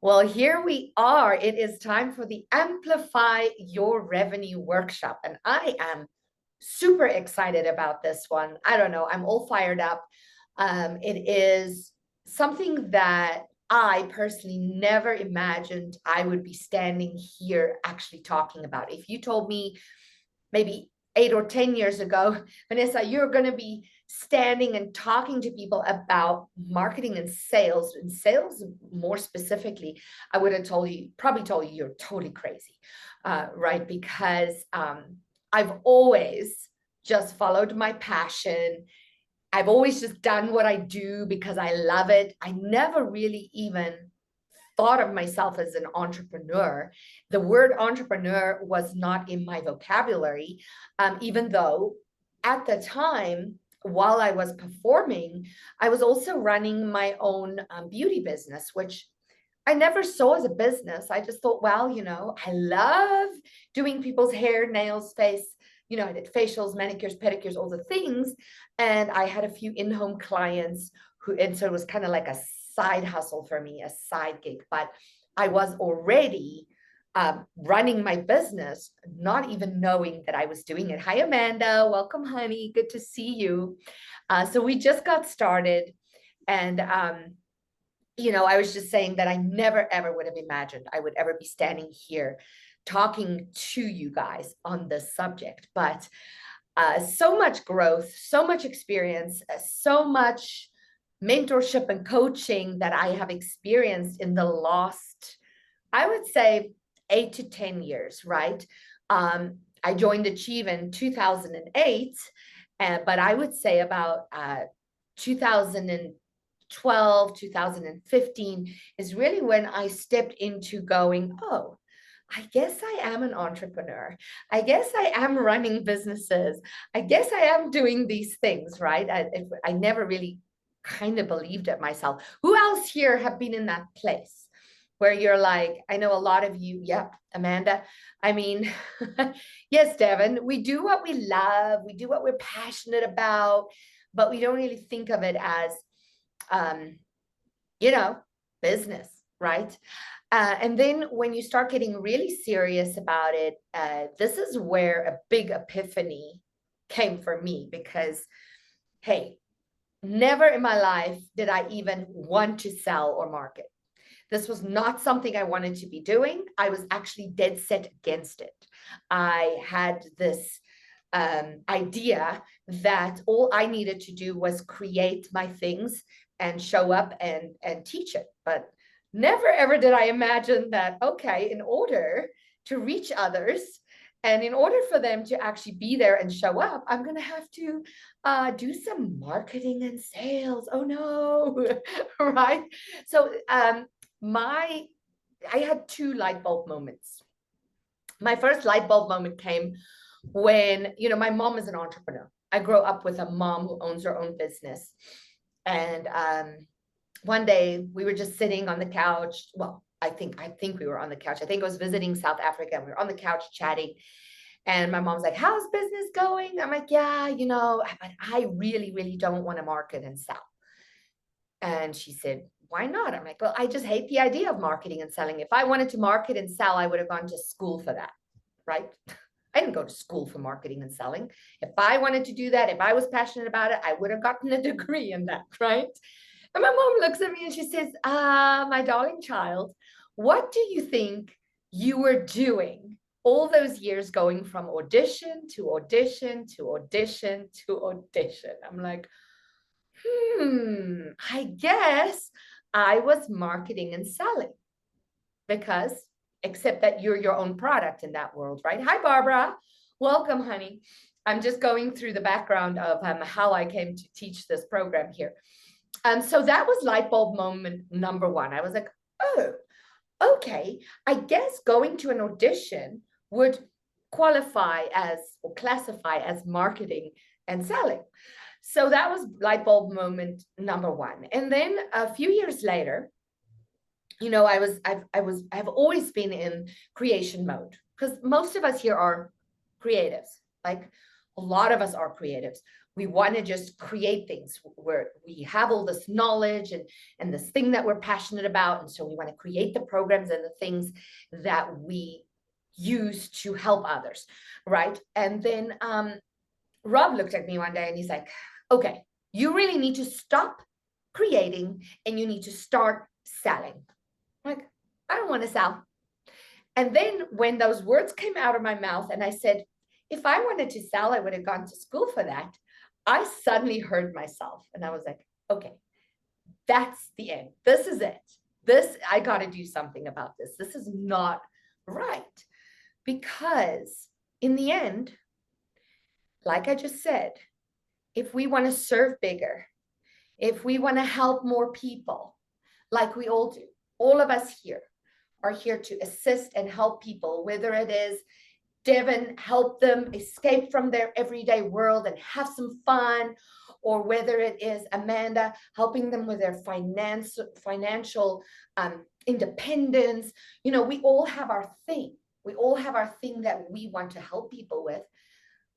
Well, here we are. It is time for the Amplify Your Revenue workshop. And I am super excited about this one. I don't know, I'm all fired up. It is something that I personally never imagined I would be standing here actually talking about. If you told me maybe 8 or 10 years ago, Vanessa, you're going to be standing and talking to people about marketing and sales more specifically, I would have probably told you you're totally crazy, right? Because I've always just followed my passion. I've always just done what I do because I love it. I never really even thought of myself as an entrepreneur. The word entrepreneur was not in my vocabulary, even though at the time, while I was performing, I was also running my own beauty business, which I never saw as a business. I just thought, well, I love doing people's hair, nails, face. I did facials, manicures, pedicures, all the things. And I had a few in-home clients and so it was kind of like a side hustle for me, a side gig. But I was already running my business, not even knowing that I was doing it. Hi, Amanda. Welcome, honey. Good to see you. So we just got started. And I was just saying that I never, ever would have imagined I would ever be standing here talking to you guys on this subject. But so much growth, so much experience, so much mentorship and coaching that I have experienced in the last, I would say, 8 to 10 years, right? I joined Achieve in 2008, but I would say about 2012, 2015 is really when I stepped into going, oh, I guess I am an entrepreneur. I guess I am running businesses. I guess I am doing these things, right? I never really kind of believed it myself. Who else here have been in that place where you're like, I know a lot of you, yep, Amanda. I mean, yes, Devin, we do what we love. We do what we're passionate about, but we don't really think of it as, business, right? And then when you start getting really serious about it, this is where a big epiphany came for me because, hey, never in my life did I even want to sell or market. This was not something I wanted to be doing. I was actually dead set against it. I had this idea that all I needed to do was create my things and show up and teach it. But never ever did I imagine that, okay, in order to reach others and in order for them to actually be there and show up, I'm going to have to do some marketing and sales. Oh no, right? So I had two light bulb moments. My first light bulb moment came when, my mom is an entrepreneur. I grew up with a mom who owns her own business. And one day we were just sitting on the couch. Well, I think we were on the couch. I think I was visiting South Africa and we were on the couch chatting. And my mom's like, how's business going? I'm like, yeah, but I really, really don't want to market and sell. And she said, why not? I'm like, well, I just hate the idea of marketing and selling. If I wanted to market and sell, I would have gone to school for that, right? I didn't go to school for marketing and selling. If I wanted to do that, if I was passionate about it, I would have gotten a degree in that, right? And my mom looks at me and she says, my darling child, what do you think you were doing all those years going from audition to audition to audition to audition? I'm like, I guess I was marketing and selling because except that you're your own product in that world, right? Hi, Barbara. Welcome, honey. I'm just going through the background of how I came to teach this program here. So that was light bulb moment number one. I was like, oh, okay. I guess going to an audition would qualify as or classify as marketing and selling. So that was light bulb moment number one. And then a few years later, I've always been in creation mode because most of us here are creatives. Like a lot of us are creatives. We want to just create things where we have all this knowledge and this thing that we're passionate about. And so we want to create the programs and the things that we use to help others, right? And then Rob looked at me one day and he's like, okay, you really need to stop creating and you need to start selling. I'm like, I don't want to sell. And then when those words came out of my mouth and I said, if I wanted to sell, I would have gone to school for that. I suddenly heard myself and I was like, okay, that's the end. This is it. I got to do something about this. This is not right. Because in the end, like I just said, if we want to serve bigger, if we want to help more people, like we all do, all of us here are here to assist and help people, whether it is Devin, help them escape from their everyday world and have some fun, or whether it is Amanda helping them with their financial independence. You know, we all have our thing. We all have our thing that we want to help people with.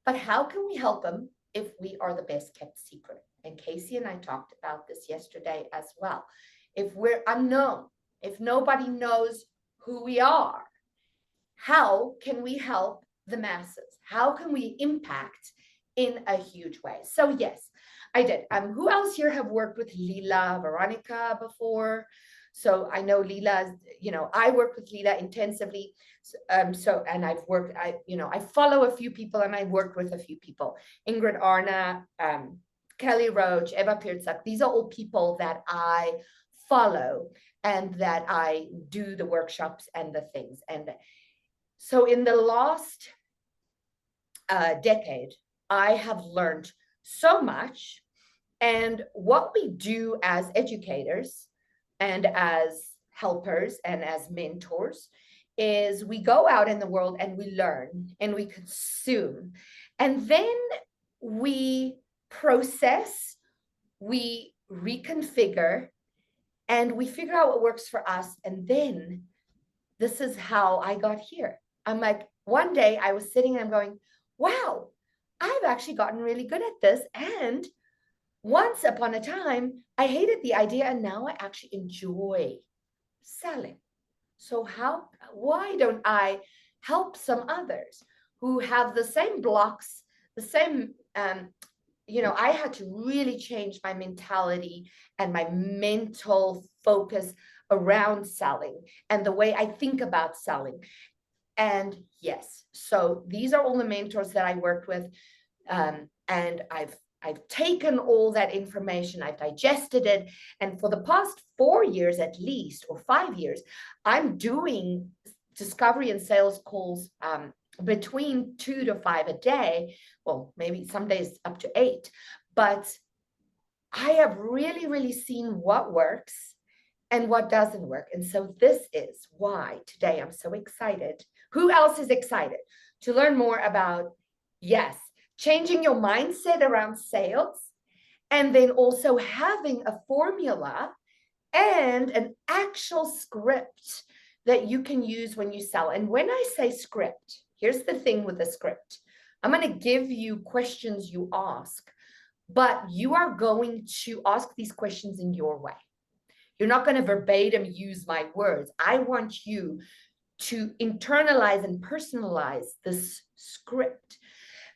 But how can we help them if we are the best kept secret? And Casey and I talked about this yesterday as well. If we're unknown, if nobody knows who we are, how can we help the masses? How can we impact in a huge way? So yes, I did. Who else here have worked with Lila Veronica before? So I know Lila, you know, I work with Lila intensively. And I've worked, I follow a few people and I worked with a few people. Ingrid Arna, Kelly Roach, Eva Pirtzak. These are all people that I follow and that I do the workshops and the things. And so in the last decade, I have learned so much. And what we do as educators and as helpers and as mentors is we go out in the world and we learn and we consume. And then we process, we reconfigure, and we figure out what works for us. And then this is how I got here. I'm like, one day I was sitting and I'm going, wow, I've actually gotten really good at this. And once upon a time, I hated the idea and now I actually enjoy selling. So why don't I help some others who have the same blocks, the same, I had to really change my mentality and my mental focus around selling and the way I think about selling. And yes, so these are all the mentors that I worked with. And I've taken all that information, I've digested it. And for the past 4 years, at least, or 5 years, I'm doing discovery and sales calls between 2 to 5 a day. Well, maybe some days up to 8, but I have really, really seen what works and what doesn't work. And so this is why today I'm so excited. Who else is excited to learn more about, yes, changing your mindset around sales, and then also having a formula and an actual script that you can use when you sell? And when I say script, here's the thing with the script. I'm going to give you questions you ask, but you are going to ask these questions in your way. You're not going to verbatim use my words. I want you to internalize and personalize this script.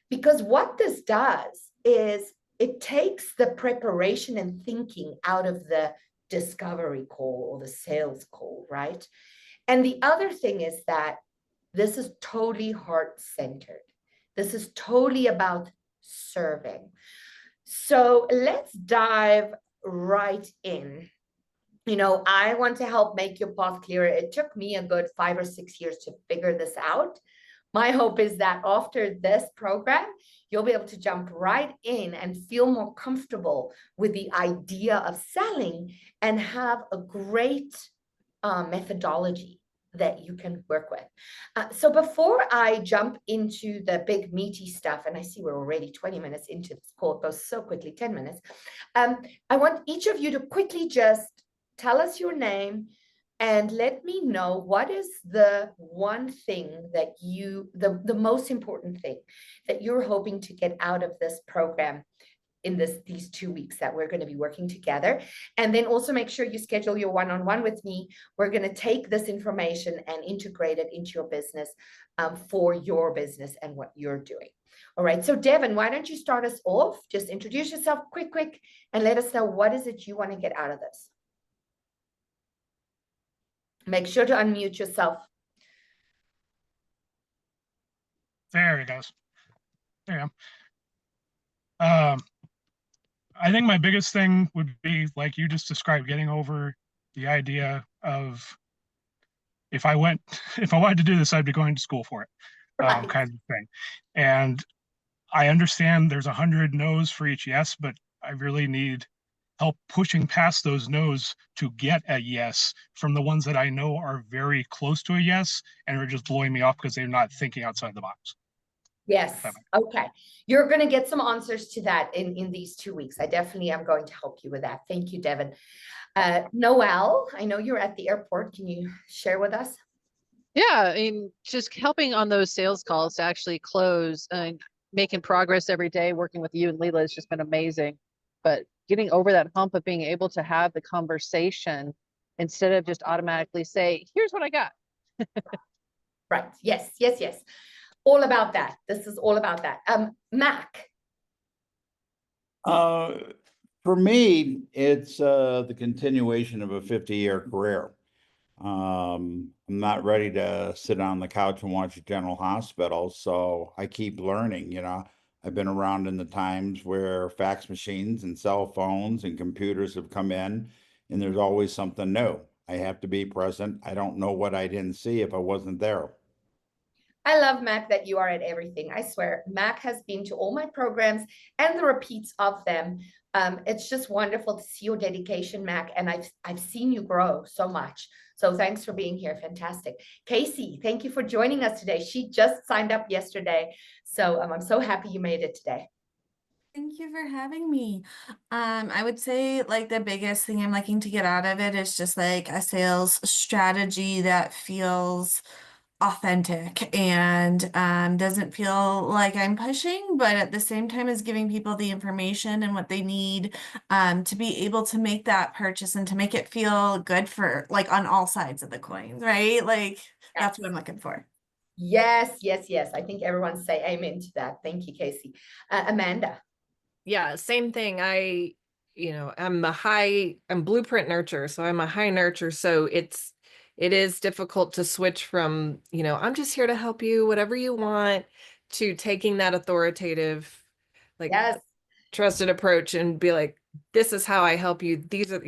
Because what this does is it takes the preparation and thinking out of the discovery call or the sales call, right? And the other thing is that this is totally heart-centered. This is totally about serving. So let's dive right in. I want to help make your path clearer. It took me a good 5 or 6 years to figure this out. My hope is that after this program, you'll be able to jump right in and feel more comfortable with the idea of selling and have a great methodology that you can work with. So before I jump into the big meaty stuff, and I see we're already 20 minutes into this call, it goes so quickly, 10 minutes. I want each of you to quickly just tell us your name, And let me know what is the one thing that the most important thing that you're hoping to get out of this program in these 2 weeks that we're going to be working together. And then also make sure you schedule your one-on-one with me. We're going to take this information and integrate it into your business, for your business and what you're doing. All right. So Devin, why don't you start us off? Just introduce yourself quick, and let us know what is it you want to get out of this. Make sure to unmute yourself. There it goes. There I am. I think my biggest thing would be, like you just described, getting over the idea of if I wanted to do this, I'd be going to school for it, Right. kind of thing. And I understand there's 100 no's for each yes, but I really need help pushing past those no's to get a yes from the ones that I know are very close to a yes and are just blowing me off because they're not thinking outside the box. Yes. Okay. You're going to get some answers to that in these 2 weeks. I definitely am going to help you with that. Thank you, Devin. Noelle, I know you're at the airport. Can you share with us? Yeah, I mean, just helping on those sales calls to actually close and making progress every day, working with you and Leela has just been amazing. But getting over that hump of being able to have the conversation instead of just automatically say, here's what I got. Right. Yes. All about that. This is all about that. Mac. For me, it's the continuation of a 50-year career. I'm not ready to sit on the couch and watch General Hospital, so I keep learning, you know. I've been around in the times where fax machines and cell phones and computers have come in, and there's always something new. I have to be present. I don't know what I didn't see if I wasn't there. I love, Mac, that you are at everything. I swear, Mac has been to all my programs and the repeats of them. It's just wonderful to see your dedication, Mac, and I've seen you grow so much. So thanks for being here. Fantastic. Casey, thank you for joining us today. She just signed up yesterday. So I'm so happy you made it today. Thank you for having me. I would say like the biggest thing I'm looking to get out of it is just like a sales strategy that feels authentic and doesn't feel like I'm pushing, but at the same time is giving people the information and what they need to be able to make that purchase and to make it feel good for like on all sides of the coin, right? Like that's what I'm looking for. Yes. I think everyone say amen to that. Thank you, Casey. Amanda. Yeah, same thing. I'm blueprint nurture, so I'm a high nurture. So it is difficult to switch from, I'm just here to help you, whatever you want, to taking that authoritative, like Yes. trusted approach and be like, this is how I help you. These are,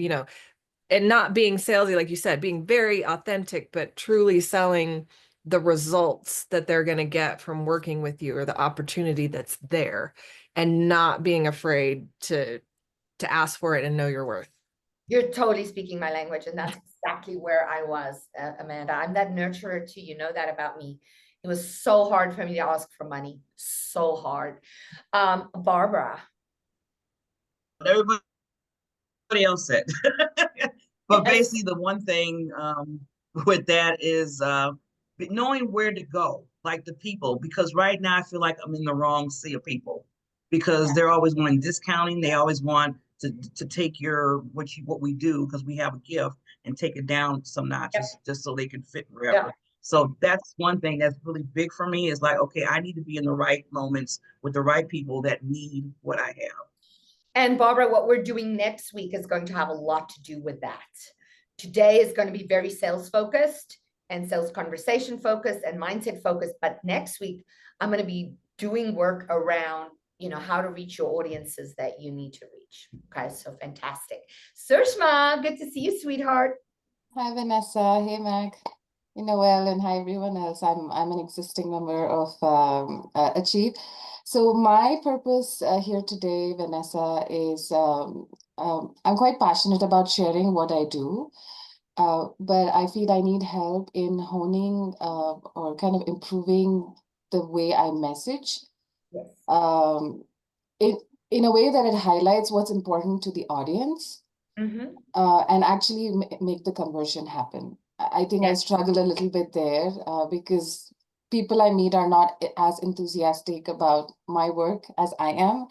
and not being salesy, like you said, being very authentic, but truly selling the results that they're going to get from working with you or the opportunity that's there, and not being afraid to ask for it and know your worth. You're totally speaking my language, and that's exactly where I was, Amanda. I'm that nurturer too. You know that about me. It was so hard for me to ask for money. So hard. Barbara. Everybody else said. But basically the one thing with that is knowing where to go, like the people, because right now I feel like I'm in the wrong sea of people, because they're always wanting discounting. They always want to take what we do, because we have a gift, and take it down some notches just so they can fit wherever. So that's one thing that's really big for me, is like, okay, I need to be in the right moments with the right people that need what I have. And Barbara, what we're doing next week is going to have a lot to do with that. Today is going to be very sales focused and sales conversation focused and mindset focused. But next week, I'm going to be doing work around, how to reach your audiences that you need to reach. Okay, so fantastic. Surshma, good to see you, sweetheart. Hi, Vanessa. Hey, Mac. Well, and hi, everyone else. I'm an existing member of Achieve. So my purpose here today, Vanessa, is I'm quite passionate about sharing what I do, but I feel I need help in honing or kind of improving the way I message. Yes. In a way that it highlights what's important to the audience. and actually make the conversion happen. I think I struggle a little bit there because people I meet are not as enthusiastic about my work as I am.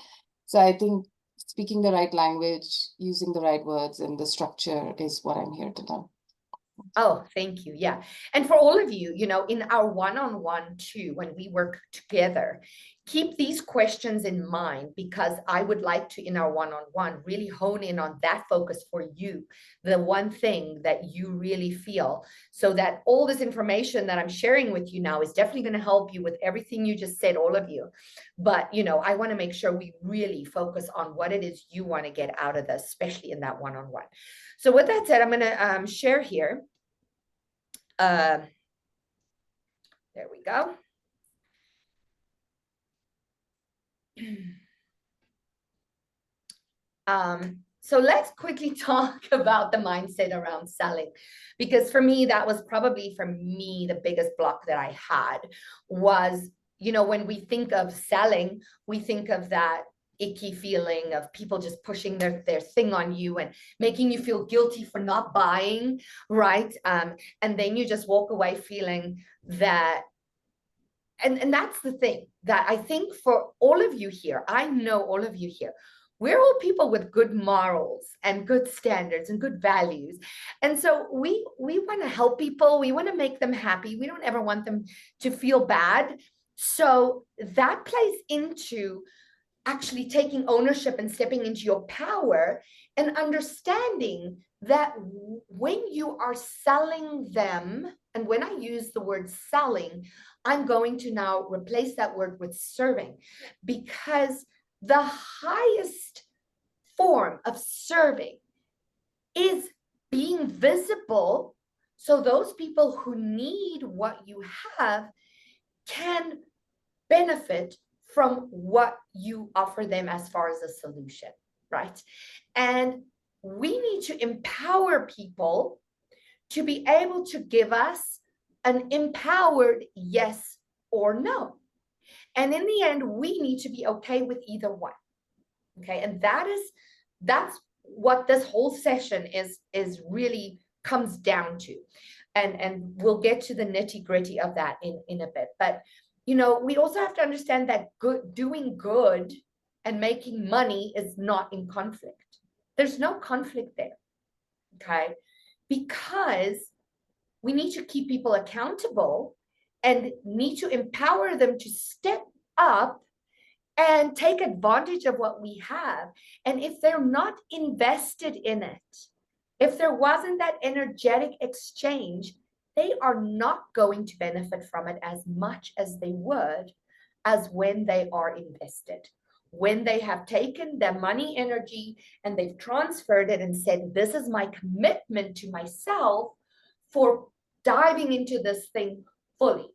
So I think speaking the right language, using the right words and the structure is what I'm here to learn. Oh, thank you. Yeah. And for all of you, in our one-on-one too, when we work together, keep these questions in mind, because I would like to, in our one-on-one, really hone in on that focus for you, the one thing that you really feel, so that all this information that I'm sharing with you now is definitely going to help you with everything you just said, all of you. But, I want to make sure we really focus on what it is you want to get out of this, especially in that one-on-one. So with that said, I'm going to share here. There we go. So let's quickly talk about the mindset around selling, because for me, that was probably, for me, the biggest block that I had was, when we think of selling, we think of that icky feeling of people just pushing their thing on you and making you feel guilty for not buying, right? And then you just walk away feeling that, and that's the thing that I think for all of you here, I know all of you here, we're all people with good morals and good standards and good values. And so we want to help people. We want to make them happy. We don't ever want them to feel bad. So that plays into actually taking ownership and stepping into your power and understanding that when you are selling them, and when I use the word selling, I'm going to now replace that word with serving, because the highest form of serving is being visible, so those people who need what you have can benefit from what you offer them as far as a solution, right? And we need to empower people to be able to give us an empowered yes or no. And in the end, we need to be okay with either one. Okay. And that's what this whole session is really comes down to. And we'll get to the nitty-gritty of that in a bit. But we also have to understand that doing good and making money is not in conflict. There's no conflict there, okay? Because we need to keep people accountable and need to empower them to step up and take advantage of what we have. And if they're not invested in it, if there wasn't that energetic exchange, they are not going to benefit from it as much as they would as when they are invested. When they have taken their money energy and they've transferred it and said, this is my commitment to myself for diving into this thing fully.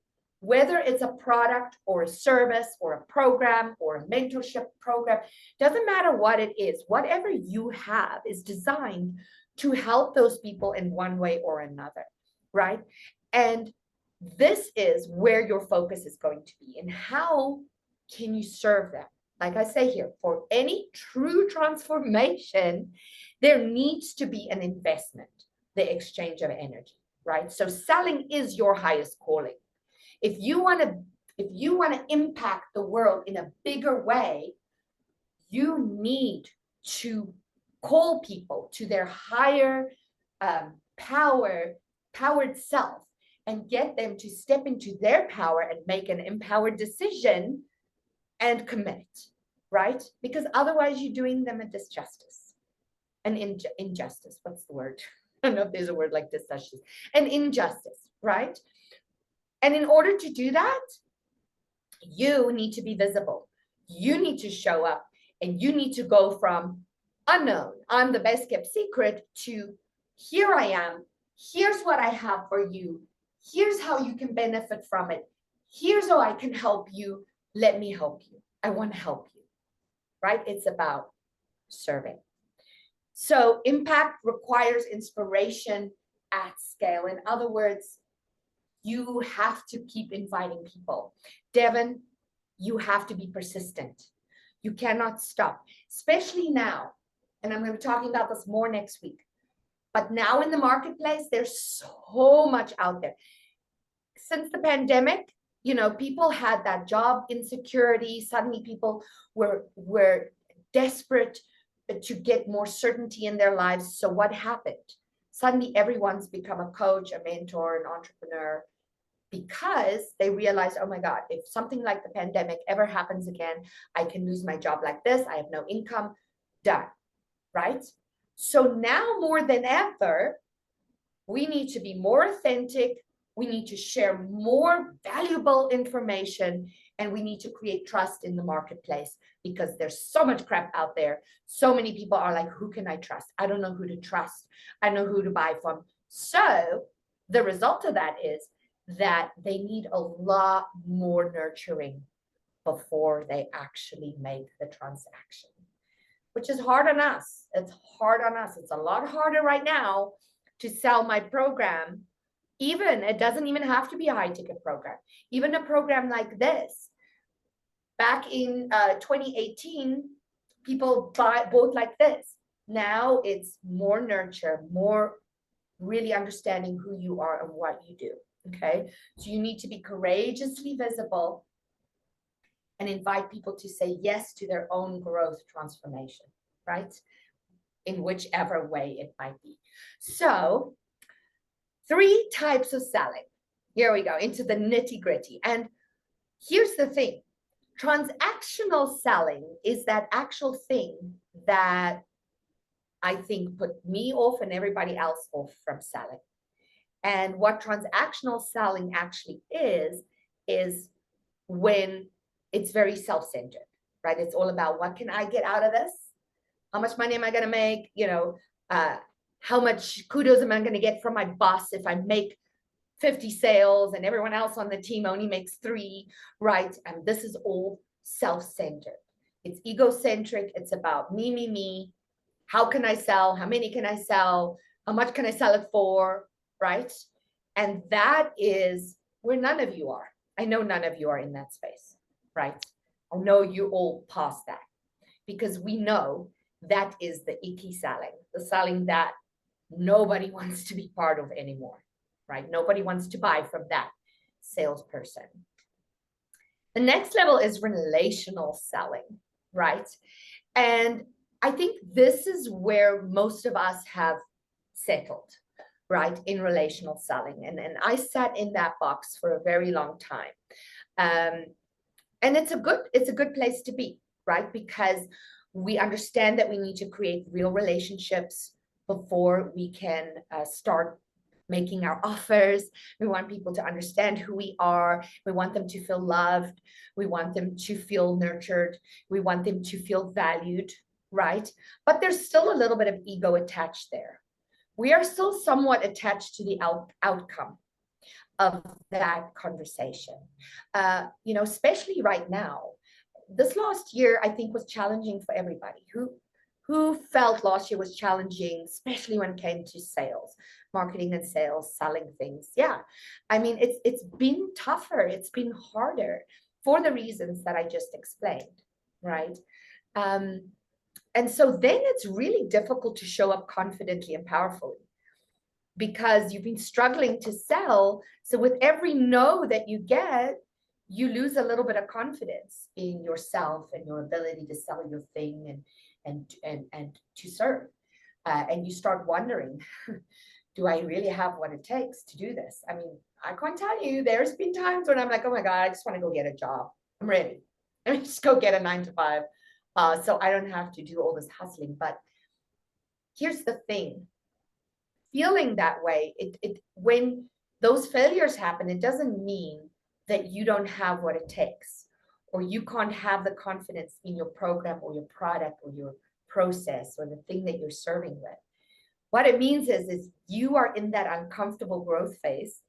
Whether it's a product or a service or a program or a mentorship program, doesn't matter what it is, whatever you have is designed to help those people in one way or another, right? And this is where your focus is going to be, and how can you serve them? Like I say here, for any true transformation, there needs to be an investment, the exchange of energy, right? So selling is your highest calling. If you want to impact the world in a bigger way, you need to call people to their higher powered self and get them to step into their power and make an empowered decision and commit, right? Because otherwise you're doing them a disjustice, an injustice. What's the word? I don't know if there's a word like disjustice. An injustice, right? And in order to do that, you need to be visible. You need to show up, and you need to go from unknown, I'm the best kept secret, to here I am, here's what I have for you, here's how you can benefit from it, here's how I can help you, let me help you, I want to help you, right? It's about serving. So impact requires inspiration at scale. In other words, you have to keep inviting people. Devin, you have to be persistent. You cannot stop, especially now. and I'm going to be talking about this more next week. But now in the marketplace, there's so much out there. Since the pandemic, you know, people had that job insecurity. Suddenly people were desperate to get more certainty in their lives. So what happened? Suddenly everyone's become a coach, a mentor, an entrepreneur, because they realized, oh my God, if something like the pandemic ever happens again, I can lose my job like this. I have no income, done, right? So now more than ever, we need to be more authentic. We need to share more valuable information, and we need to create trust in the marketplace, because there's so much crap out there. So many people are like, who can I trust? I don't know who to trust. I don't know who to buy from. So the result of that is that they need a lot more nurturing before they actually make the transaction, which is hard on us. It's hard on us. It's a lot harder right now to sell my program. Even, it doesn't even have to be a high ticket program. Even a program like this, back in 2018, people bought like this. Now it's more nurture, more really understanding who you are and what you do. Okay, so you need to be courageously visible and invite people to say yes to their own growth transformation, right? In whichever way it might be. So 3 types of selling. Here we go into the nitty gritty. And here's the thing. Transactional selling is that actual thing that I think put me off and everybody else off from selling. And what transactional selling actually is when it's very self-centered, right? It's all about, what can I get out of this? How much money am I going to make? You know, how much kudos am I going to get from my boss if I make 50 sales and everyone else on the team only makes 3, right? And this is all self-centered. It's egocentric. It's about me, me, me. How can I sell? How many can I sell? How much can I sell it for? Right? And that is where none of you are. I know none of you are in that space, right? I know you all past that, because we know that is the icky selling, the selling that nobody wants to be part of anymore, right? Nobody wants to buy from that salesperson. The next level is relational selling, right? And I think this is where most of us have settled, right, in relational selling. And I sat in that box for a very long time. And it's a good place to be, right? Because we understand that we need to create real relationships before we can start making our offers. We want people to understand who we are. We want them to feel loved. We want them to feel nurtured. We want them to feel valued, right? But there's still a little bit of ego attached there. We are still somewhat attached to the outcome of that conversation. You know, especially right now. This last year, I think, was challenging for everybody. Who felt last year was challenging, especially when it came to sales, marketing and sales, selling things? Yeah, I mean, it's been tougher. It's been harder for the reasons that I just explained, right? And so then it's really difficult to show up confidently and powerfully, because you've been struggling to sell. So with every no that you get, you lose a little bit of confidence in yourself and your ability to sell your thing and to serve. And you start wondering, do I really have what it takes to do this? I mean, I can't tell you, there's been times when I'm like, oh my God, I just want to go get a job. I'm ready. Let me just go get a 9-to-5. So I don't have to do all this hustling. But here's the thing. Feeling that way, when those failures happen, it doesn't mean that you don't have what it takes, or you can't have the confidence in your program or your product or your process or the thing that you're serving with. What it means is you are in that uncomfortable growth phase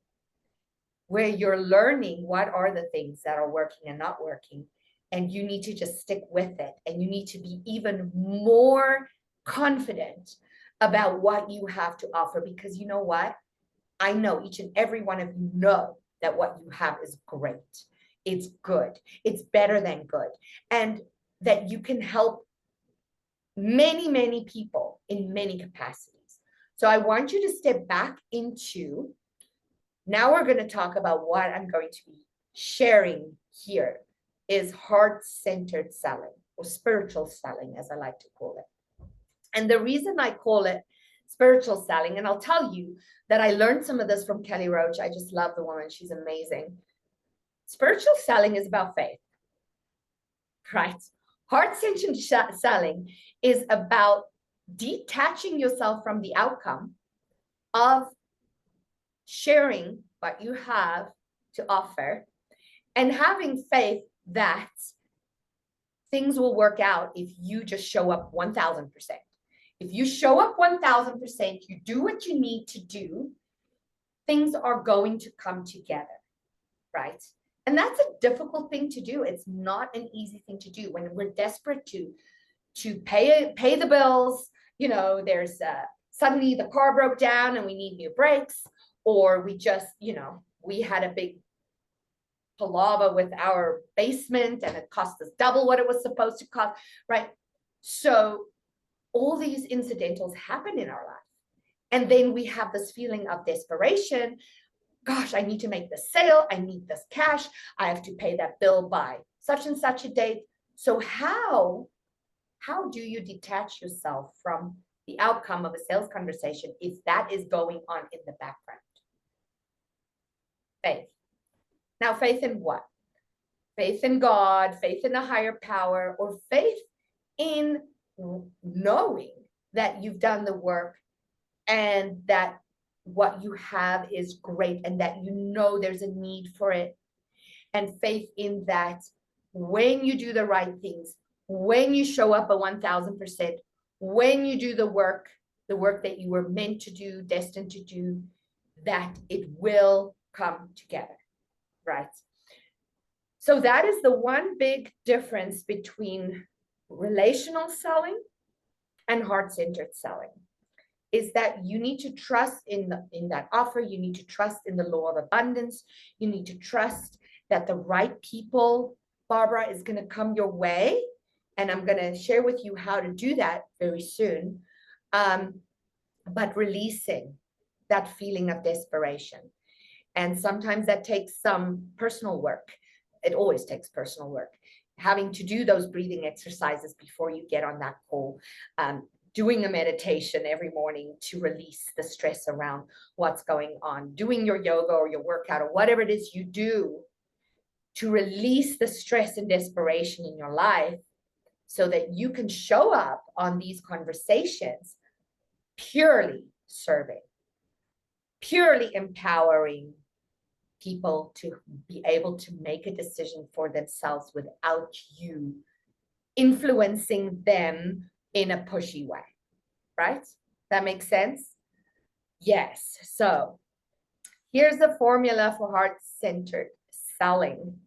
where you're learning what are the things that are working and not working, and you need to just stick with it, and you need to be even more confident about what you have to offer, because you know what? I know each and every one of you know that what you have is great. It's good. It's better than good. And that you can help many, many people in many capacities. So I want you to step back into, now we're going to talk about what I'm going to be sharing here is heart-centered selling, or spiritual selling, as I like to call it. And the reason I call it spiritual selling, and I'll tell you that I learned some of this from Kelly Roach. I just love the woman. She's amazing. Spiritual selling is about faith, right? Heart-centered selling is about detaching yourself from the outcome of sharing what you have to offer and having faith that things will work out if you just show up 1000%. If you show up 1000%, you do what you need to do, things are going to come together, right? And that's a difficult thing to do. It's not an easy thing to do when we're desperate to pay the bills. You know, there's suddenly the car broke down and we need new brakes, or we just, you know, we had a big palaver with our basement and it cost us double what it was supposed to cost, right? So all these incidentals happen in our life. And then we have this feeling of desperation. Gosh, I need to make this sale. I need this cash. I have to pay that bill by such and such a date. So how do you detach yourself from the outcome of a sales conversation if that is going on in the background? Faith. Now, faith in what? Faith in God, faith in a higher power, or faith in knowing that you've done the work and that what you have is great and that you know there's a need for it. And faith in that when you do the right things, when you show up 1000%, when you do the work that you were meant to do, destined to do, that it will come together, right? So that is the one big difference between relational selling and heart-centered selling, is that you need to trust in that offer. You need to trust in the law of abundance. You need to trust that the right people, Barbara, is going to come your way. And I'm going to share with you how to do that very soon. But releasing that feeling of desperation. And sometimes that takes some personal work. It always takes personal work. Having to do those breathing exercises before you get on that call. Doing a meditation every morning to release the stress around what's going on. Doing your yoga or your workout or whatever it is you do to release the stress and desperation in your life so that you can show up on these conversations purely serving, purely empowering people to be able to make a decision for themselves without you influencing them in a pushy way, right? That makes sense? Yes. So here's the formula for heart-centered selling.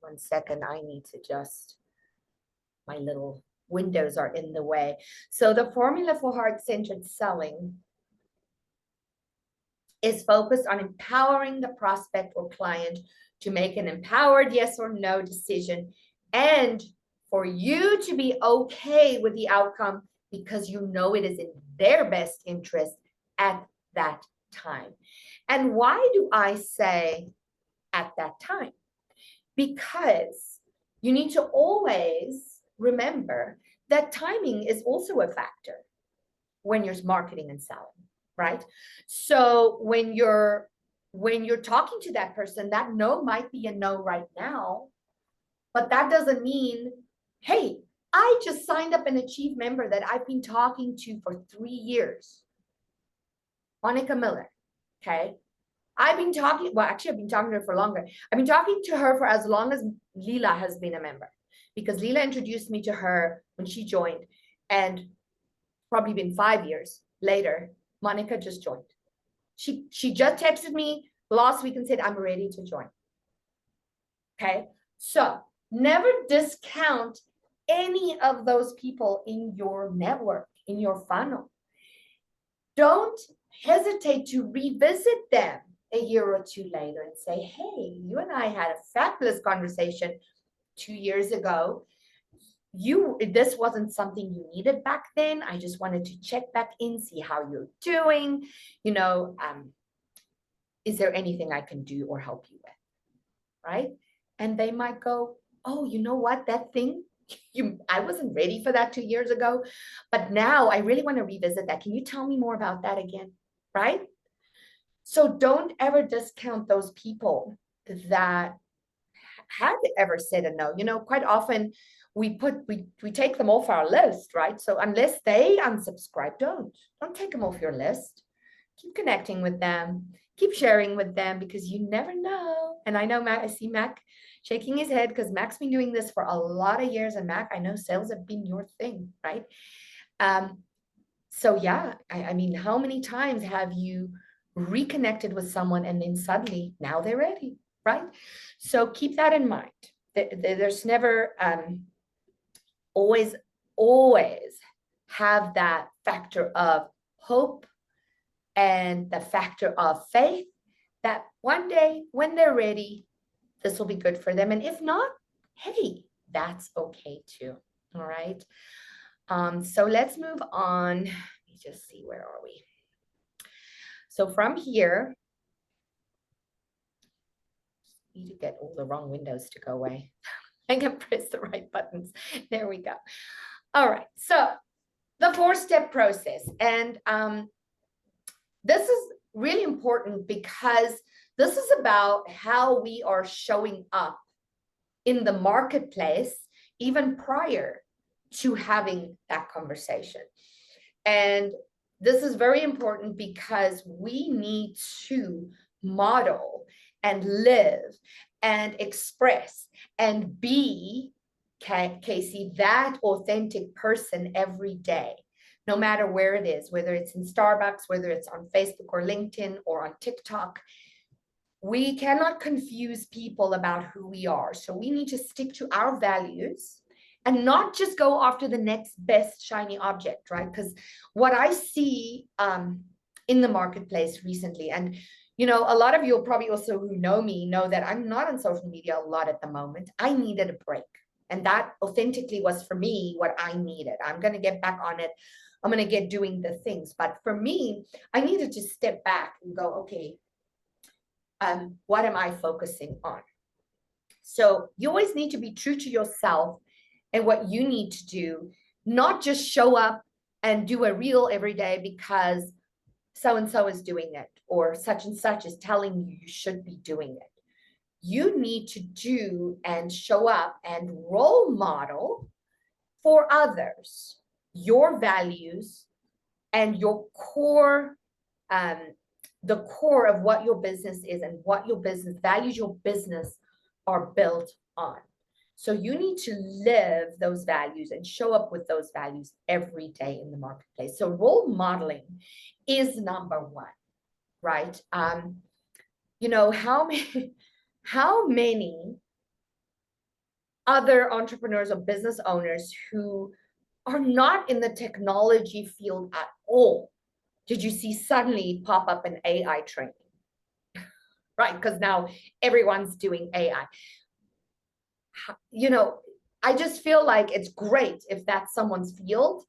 1 second, I need to just, my little windows are in the way. So the formula for heart-centered selling is focused on empowering the prospect or client to make an empowered yes or no decision, and for you to be okay with the outcome because you know it is in their best interest at that time. And why do I say at that time? Because you need to always remember that timing is also a factor when you're marketing and selling, right? So when you're talking to that person, that no might be a no right now, but that doesn't mean, hey, I just signed up an Achieve member that I've been talking to for 3 years, Monica Miller, okay? I've been talking to her for longer. I've been talking to her for as long as Leela has been a member, because Leela introduced me to her when she joined, and probably been 5 years later, Monica just joined. She just texted me last week and said, I'm ready to join. Okay, so never discount any of those people in your network, in your funnel. Don't hesitate to revisit them a year or two later and say, hey, you and I had a fabulous conversation 2 years ago. this wasn't something you needed back then. I just wanted to check back in, see how you're doing. You know, is there anything I can do or help you with? Right? And they might go, oh, you know what, that thing, I wasn't ready for that 2 years ago, but now I really want to revisit that. Can you tell me more about that again? Right? So don't ever discount those people that had ever said a no. You know, quite often we take them off our list, right? So unless they unsubscribe, don't take them off your list. Keep connecting with them, keep sharing with them, because you never know. And I know Mac, I see Mac shaking his head because Mac's been doing this for a lot of years. And Mac, I know sales have been your thing, right? So yeah, I mean, how many times have you reconnected with someone and then suddenly now they're ready, right? So keep that in mind. There's never always have that factor of hope and the factor of faith that one day when they're ready, this will be good for them. And if not, hey, that's okay too. All right. So let's move on. Let me just see, where are we? So from here, need to get all the wrong windows to go away. I can press the right buttons. There we go. All right. So the 4-step process. And this is really important because this is about how we are showing up in the marketplace even prior to having that conversation. And this is very important because we need to model and live and express and be, Casey, that authentic person every day, no matter where it is, whether it's in Starbucks, whether it's on Facebook or LinkedIn or on TikTok. We cannot confuse people about who we are. So we need to stick to our values and not just go after the next best shiny object, right? Because what I see in the marketplace recently, and you know, a lot of you probably also who know me know that I'm not on social media a lot at the moment. I needed a break. And that authentically was for me what I needed. I'm going to get back on it. I'm going to get doing the things. But for me, I needed to step back and go, okay, what am I focusing on? So you always need to be true to yourself and what you need to do, not just show up and do a reel every day because so-and-so is doing it or such and such is telling you you should be doing it. You need to do and show up and role model for others your values and your core, the core of what your business is and what your business values, your business are built on. So you need to live those values and show up with those values every day in the marketplace. So role modeling is number one, right? You know, how many other entrepreneurs or business owners who are not in the technology field at all did you see suddenly pop up an AI training? Right, because now everyone's doing AI. You know, I just feel like it's great if that's someone's field,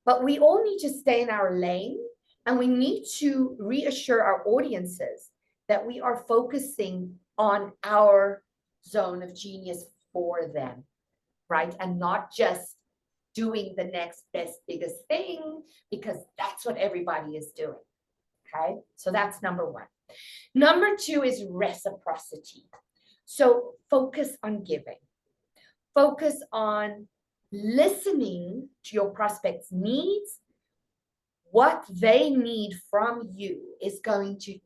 but we all need to stay in our lane and we need to reassure our audiences that we are focusing on our zone of genius for them, right? And not just doing the next best, biggest thing because that's what everybody is doing, okay? So that's number one. Number two is reciprocity. So focus on giving. Focus on listening to your prospects' needs. What they need from you is going to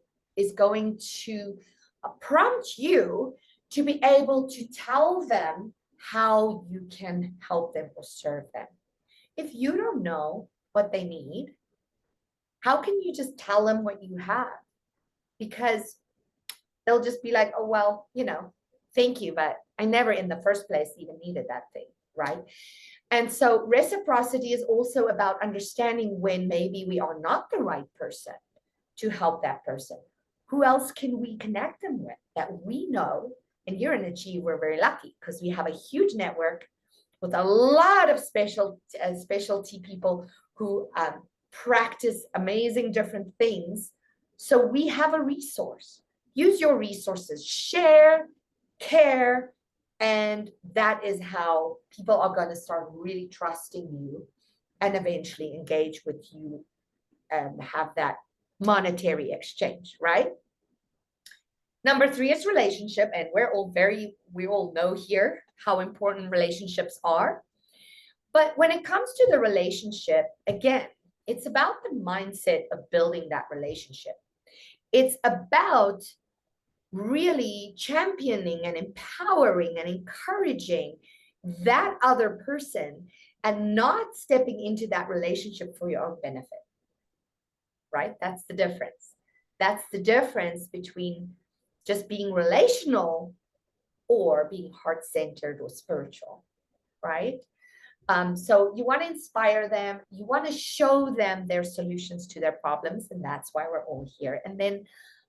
prompt you to be able to tell them how you can help them or serve them. If you don't know what they need, how can you just tell them what you have? Because they'll just be like, oh, well, you know, thank you, but I never in the first place even needed that thing, right? And so reciprocity is also about understanding when maybe we are not the right person to help that person. Who else can we connect them with that we know? And you're an achiever, we're very lucky because we have a huge network with a lot of specialty people who practice amazing different things. So we have a resource. Use your resources, share, care, and that is how people are going to start really trusting you and eventually engage with you and have that monetary exchange, right? Number 3 is relationship, and we all know here how important relationships are. But when it comes to the relationship, again, it's about the mindset of building that relationship. It's about really championing and empowering and encouraging that other person and not stepping into that relationship for your own benefit, right? That's the difference. That's the difference between just being relational or being heart-centered or spiritual, right? So you want to inspire them, you want to show them their solutions to their problems, and that's why we're all here. And then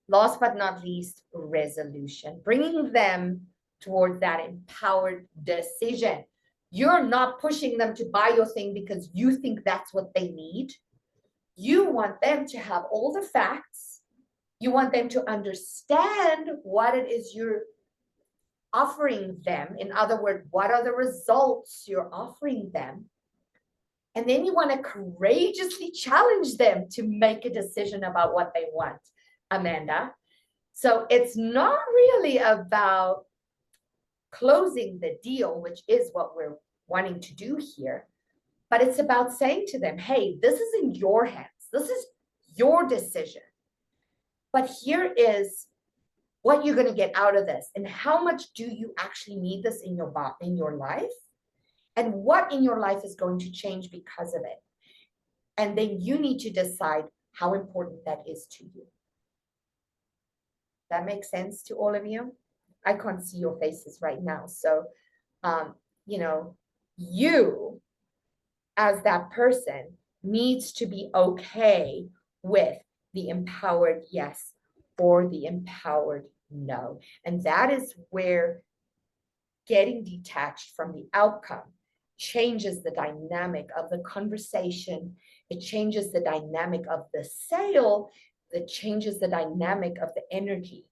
last but not least, resolution, bringing them towards that empowered decision. You're not pushing them to buy your thing because you think that's what they need. You want them to have all the facts. You want them to understand what it is you're offering them. In other words, what are the results you're offering them? And then you want to courageously challenge them to make a decision about what they want, Amanda. So it's not really about closing the deal, which is what we're wanting to do here, but it's about saying to them, hey, this is in your hands. This is your decision. But here is what you're going to get out of this, and how much do you actually need this in your life, and what in your life is going to change because of it. And then you need to decide how important that is to you. That makes sense to all of you? I can't see your faces right now. So, you as that person needs to be okay with the empowered yes or the empowered no. And that is where getting detached from the outcome changes the dynamic of the conversation. It changes the dynamic of the sale. It changes the dynamic of the energy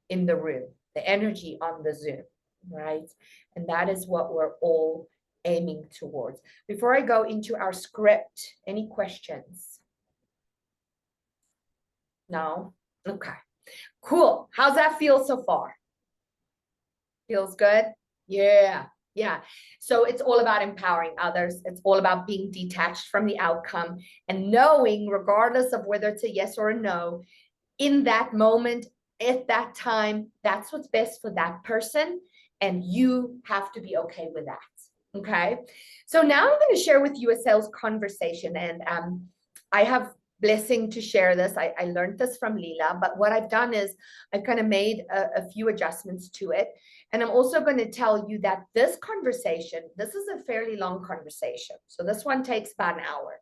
in the room, the energy on the Zoom, right? And that is what we're all aiming towards. Before I go into our script, any questions? No? Okay. Cool. How's that feel so far? Feels good? Yeah. So it's all about empowering others. It's all about being detached from the outcome and knowing, regardless of whether it's a yes or a no, in that moment, at that time, that's what's best for that person. And you have to be okay with that. Okay. So now I'm going to share with you a sales conversation. And I have blessing to share this. I learned this from Leela, but what I've done is I've kind of made a few adjustments to it. And I'm also going to tell you that this conversation, this is a fairly long conversation. So this one takes about an hour.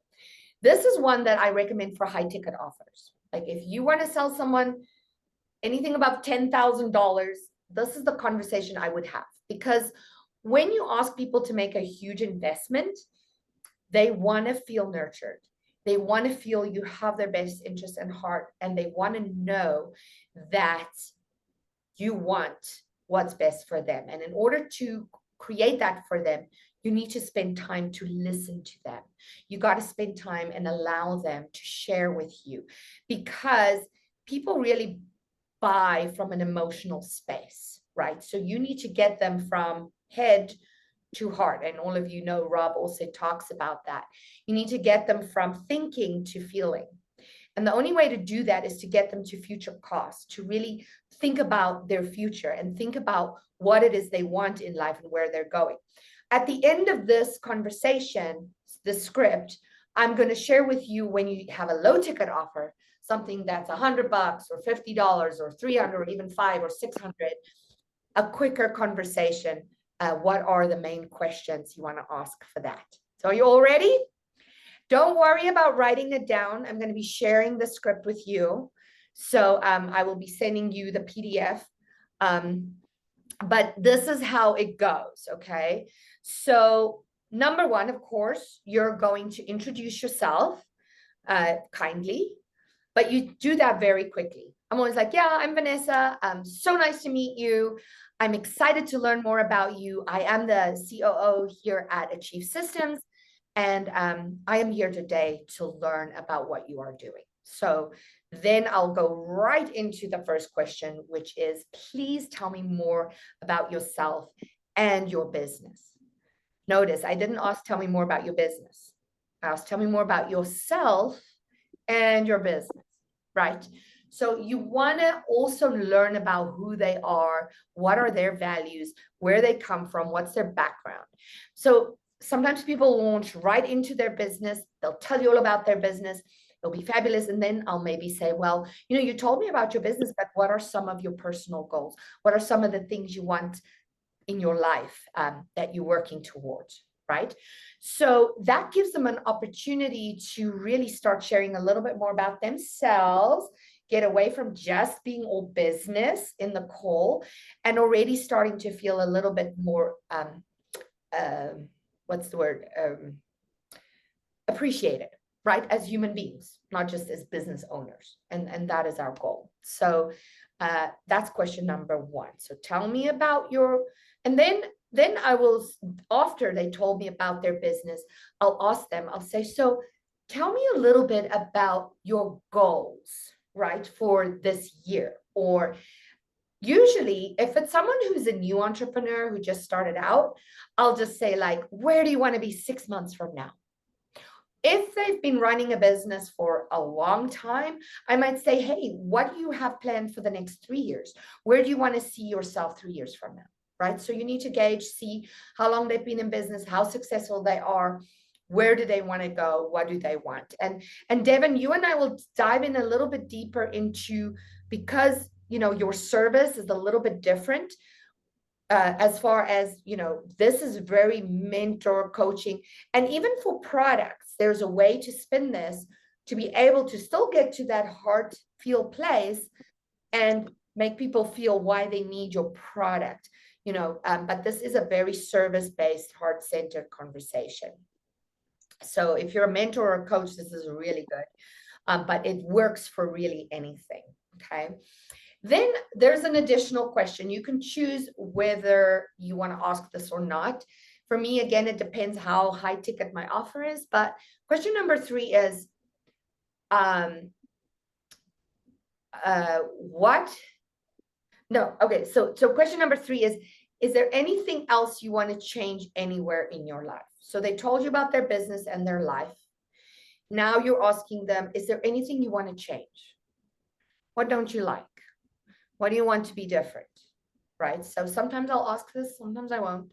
This is one that I recommend for high ticket offers. Like if you want to sell someone anything above $10,000, this is the conversation I would have. Because when you ask people to make a huge investment, they want to feel nurtured. They want to feel you have their best interest in heart, and they want to know that you want what's best for them. And in order to create that for them, you need to spend time to listen to them. You got to spend time and allow them to share with you, because people really buy from an emotional space, right? So you need to get them from head to heart. And all of you know, Rob also talks about that. You need to get them from thinking to feeling. And the only way to do that is to get them to future cost, to really think about their future and think about what it is they want in life and where they're going. At the end of this conversation, the script, I'm going to share with you, when you have a low ticket offer, something that's $100 or $50 or $300 or even $500 or $600, a quicker conversation. What are the main questions you want to ask for that? So are you all ready? Don't worry about writing it down. I'm going to be sharing the script with you. So I will be sending you the PDF. but this is how it goes, okay? So number one, of course, you're going to introduce yourself kindly, but you do that very quickly. I'm always like, yeah, I'm Vanessa. So nice to meet you. I'm excited to learn more about you. I am the COO here at Achieve Systems, and I am here today to learn about what you are doing. So then I'll go right into the first question, which is, please tell me more about yourself and your business. Notice I didn't ask, tell me more about your business. I asked, tell me more about yourself and your business, right? So you want to also learn about who they are, what are their values, where they come from, what's their background. So sometimes people launch right into their business. They'll tell you all about their business. It'll be fabulous. And then I'll maybe say, well, you know, you told me about your business, but what are some of your personal goals? What are some of the things you want in your life that you're working towards, right? So that gives them an opportunity to really start sharing a little bit more about themselves, get away from just being all business in the call, and already starting to feel a little bit more, what's the word? Appreciated, right? As human beings, not just as business owners. And that is our goal. So that's question number one. So tell me about your, and then I will, after they told me about their business, I'll ask them, I'll say, so tell me a little bit about your goals, right, for this year. Or usually if it's someone who's a new entrepreneur who just started out, I'll just say like, where do you want to be 6 months from now? If they've been running a business for a long time, I might say, hey, what do you have planned for the next 3 years? Where do you want to see yourself 3 years from now, right? So you need to gauge, see how long they've been in business, how successful they are, where do they want to go, what do they want? And Devin, you and I will dive in a little bit deeper into, because, you know, your service is a little bit different. As far as, you know, this is very mentor coaching. And even for products, there's a way to spin this to be able to still get to that heart feel place and make people feel why they need your product, you know, but this is a very service-based, heart-centered conversation. So if you're a mentor or a coach, this is really good, but it works for really anything, okay? Then there's an additional question. You can choose whether you want to ask this or not. For me, again, it depends how high ticket my offer is. But question number 3 is, so question number 3 is there anything else you want to change anywhere in your life? So they told you about their business and their life. Now you're asking them, is there anything you want to change? What don't you like? What do you want to be different, right? So sometimes I'll ask this, sometimes I won't,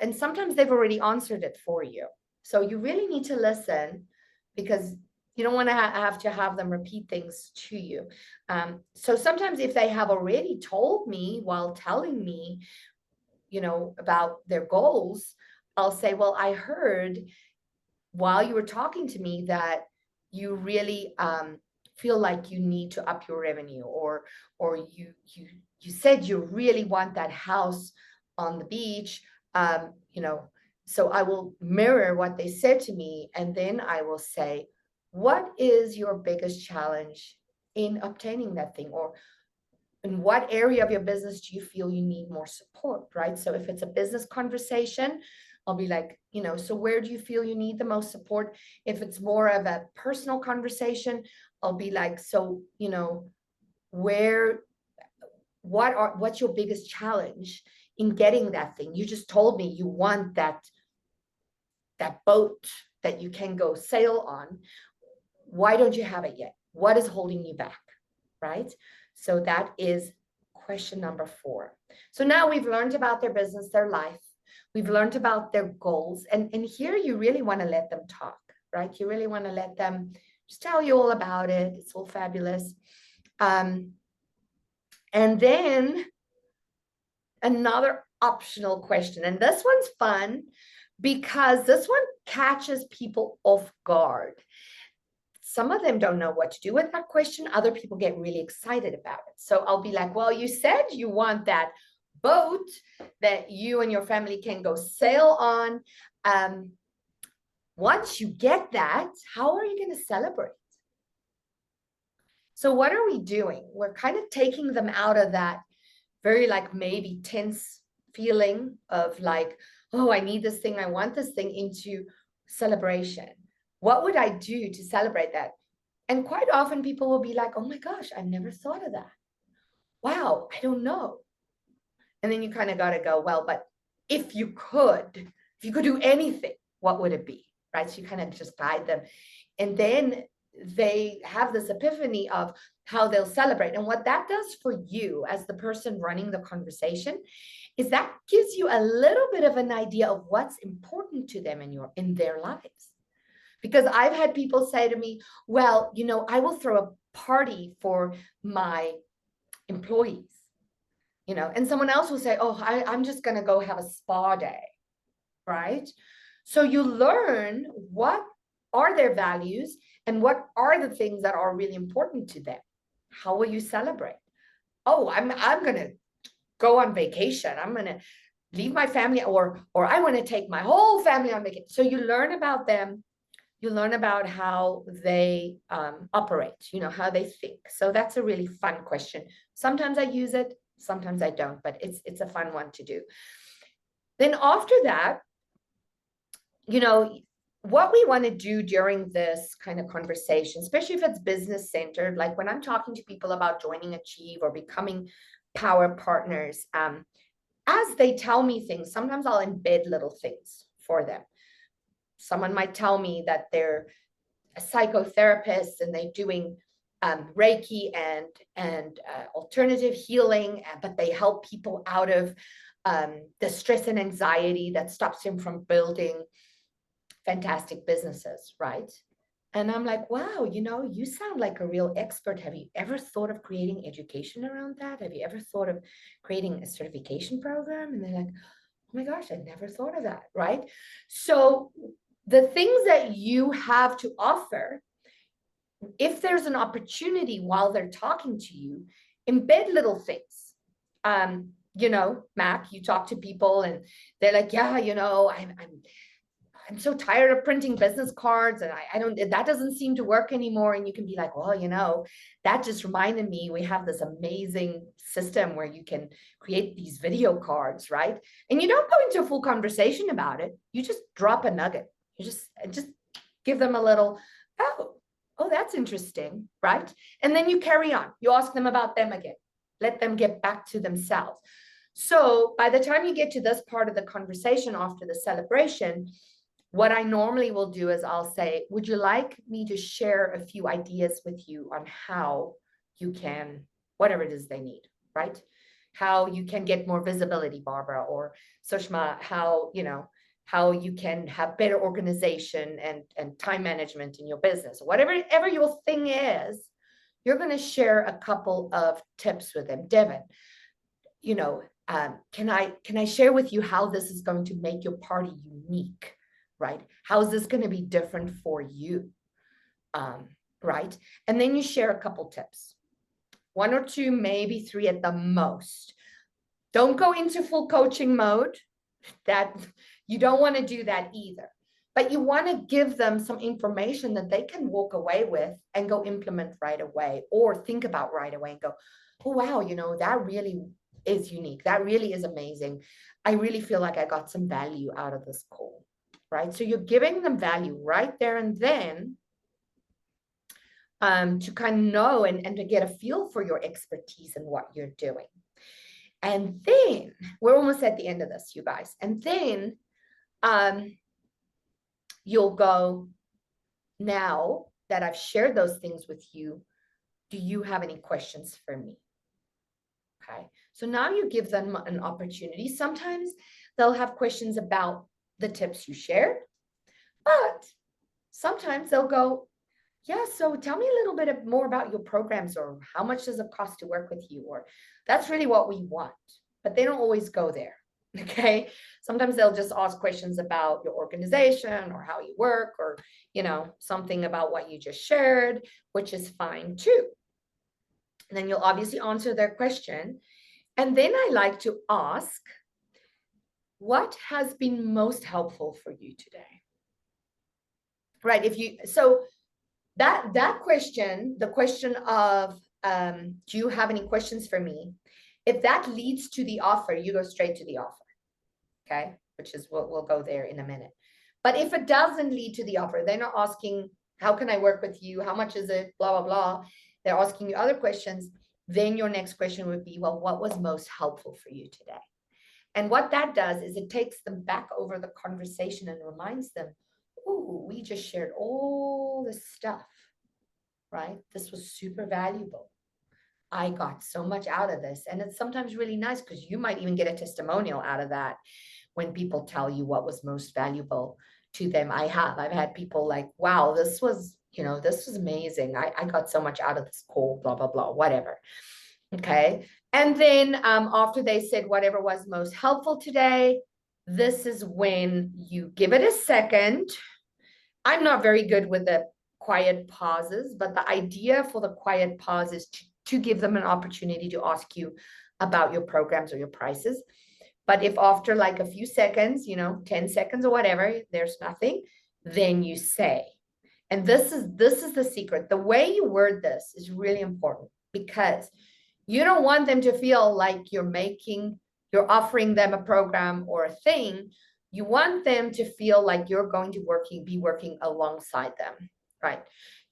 and sometimes they've already answered it for you. So you really need to listen, because you don't want to have them repeat things to you. So sometimes if they have already told me while telling me, you know, about their goals, I'll say, well, I heard while you were talking to me that you really, feel like you need to up your revenue, or you said you really want that house on the beach, you know, so I will mirror what they said to me, and then I will say, what is your biggest challenge in obtaining that thing? Or in what area of your business do you feel you need more support, right? So if it's a business conversation, I'll be like, you know, so where do you feel you need the most support? If it's more of a personal conversation, I'll be like, so, you know, what's your biggest challenge in getting that thing? You just told me you want that boat that you can go sail on. Why don't you have it yet? What is holding you back, right? So that is question number 4. So now we've learned about their business, their life. We've learned about their goals. And here you really want to let them talk, right? You really want to let them just tell you all about it. It's all fabulous. And then another optional question. And this one's fun because this one catches people off guard. Some of them don't know what to do with that question. Other people get really excited about it. So I'll be like, well, you said you want that boat that you and your family can go sail on. Once you get that, how are you going to celebrate? So what are we doing? We're kind of taking them out of that very like maybe tense feeling of like, oh, I need this thing, I want this thing, into celebration. What would I do to celebrate that? And quite often people will be like, oh my gosh, I've never thought of that. Wow, I don't know. And then you kind of got to go, well, but if you could do anything, what would it be? Right? So you kind of just guide them. And then they have this epiphany of how they'll celebrate. And what that does for you as the person running the conversation is that gives you a little bit of an idea of what's important to them in their lives. Because I've had people say to me, well, you know, I will throw a party for my employees, you know, and someone else will say, oh, I'm just going to go have a spa day, right? So you learn what are their values and what are the things that are really important to them. How will you celebrate? Oh, I'm going to go on vacation. I'm going to leave my family, or I want to take my whole family on vacation. So you learn about them. You learn about how they operate, you know, how they think. So that's a really fun question. Sometimes I use it, sometimes I don't, but it's a fun one to do. Then after that, you know, what we want to do during this kind of conversation, especially if it's business centered, like when I'm talking to people about joining Achieve or becoming power partners, as they tell me things, sometimes I'll embed little things for them. Someone might tell me that they're a psychotherapist and they're doing Reiki and alternative healing, but they help people out of the stress and anxiety that stops them from building fantastic businesses, right? And I'm like, wow, you know, you sound like a real expert. Have you ever thought of creating education around that? Have you ever thought of creating a certification program? And they're like, oh my gosh, I never thought of that, right? So the things that you have to offer, if there's an opportunity while they're talking to you, embed little things. You know, Mac, you talk to people and they're like, yeah, you know, I'm so tired of printing business cards and I don't, that doesn't seem to work anymore. And you can be like, well, you know, that just reminded me, we have this amazing system where you can create these video cards, right? And you don't go into a full conversation about it. You just drop a nugget. You just give them a little, oh, that's interesting, right? And then you carry on. You ask them about them again. Let them get back to themselves. So by the time you get to this part of the conversation after the celebration, what I normally will do is I'll say, would you like me to share a few ideas with you on how you can, whatever it is they need, right? How you can get more visibility, Barbara, or Sushma, how, you know, how you can have better organization and time management in your business, whatever your thing is, you're going to share a couple of tips with them. Devin, you know, can I share with you how this is going to make your party unique? Right? How is this going to be different for you? Right? And then you share a couple tips, 1 or 2, maybe 3 at the most. Don't go into full coaching mode. That you don't want to do that either. But you want to give them some information that they can walk away with and go implement right away, or think about right away and go, oh, wow, you know, that really is unique. That really is amazing. I really feel like I got some value out of this call. Right? So you're giving them value right there and then to kind of know and to get a feel for your expertise and what you're doing. And then we're almost at the end of this, you guys. And then you'll go, now that I've shared those things with you, do you have any questions for me? Okay. So now you give them an opportunity. Sometimes they'll have questions about the tips you shared, but sometimes they'll go, yeah, so tell me a little bit more about your programs, or how much does it cost to work with you, or that's really what we want. But they don't always go there. Okay. Sometimes they'll just ask questions about your organization or how you work, or, you know, something about what you just shared, which is fine too. And then you'll obviously answer their question. And then I like to ask, what has been most helpful for you today? Right, so that question, the question of, do you have any questions for me? If that leads to the offer, you go straight to the offer, okay? Which is what we'll go there in a minute. But if it doesn't lead to the offer, they're not asking, how can I work with you? How much is it? Blah, blah, blah. They're asking you other questions. Then your next question would be, well, what was most helpful for you today? And what that does is it takes them back over the conversation and reminds them, oh, we just shared all this stuff, right? This was super valuable. I got so much out of this. And it's sometimes really nice because you might even get a testimonial out of that when people tell you what was most valuable to them. I've had people like, wow, this was, this was amazing. I got so much out of this call, blah, blah, blah, whatever. Okay. And then after they said whatever was most helpful today, this is when you give it a second. I'm not very good with the quiet pauses, but the idea for the quiet pause is to give them an opportunity to ask you about your programs or your prices. But if after like a few seconds, 10 seconds or whatever, there's nothing, then you say. And this is the secret. The way you word this is really important because you don't want them to feel like you're offering them a program or a thing. You want them to feel like you're going to be working alongside them, right?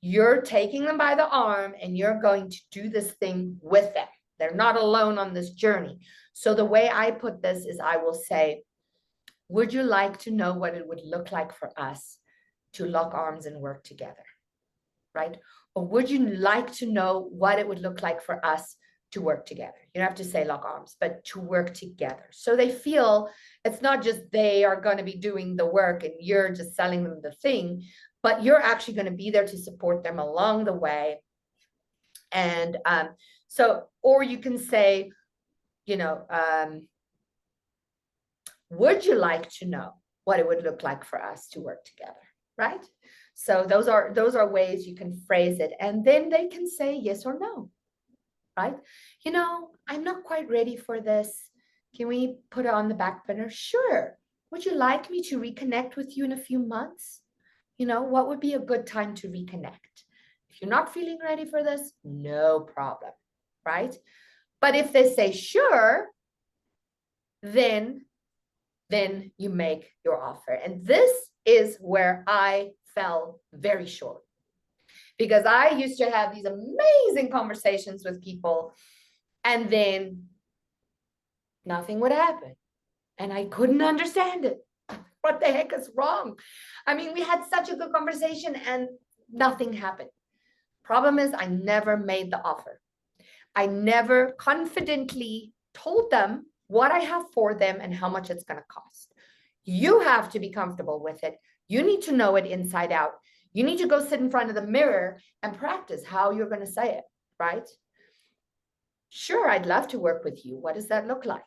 You're taking them by the arm and you're going to do this thing with them. They're not alone on this journey. So the way I put this is I will say, would you like to know what it would look like for us to lock arms and work together, right? Or would you like to know what it would look like for us to work together? You don't have to say lock arms, but to work together. So they feel it's not just they are going to be doing the work and you're just selling them the thing, but you're actually going to be there to support them along the way. And or you can say, would you like to know what it would look like for us to work together, right? So those are ways you can phrase it, and then they can say yes or no, right? I'm not quite ready for this. Can we put it on the back burner? Sure. Would you like me to reconnect with you in a few months? What would be a good time to reconnect? If you're not feeling ready for this, no problem, right? But if they say sure, then you make your offer. And this is where I fell very short, because I used to have these amazing conversations with people and then nothing would happen. And I couldn't understand it. What the heck is wrong? I mean, we had such a good conversation and nothing happened. Problem is, I never made the offer. I never confidently told them what I have for them and how much it's going to cost. You have to be comfortable with it. You need to know it inside out. You need to go sit in front of the mirror and practice how you're going to say it, right? Sure, I'd love to work with you. What does that look like?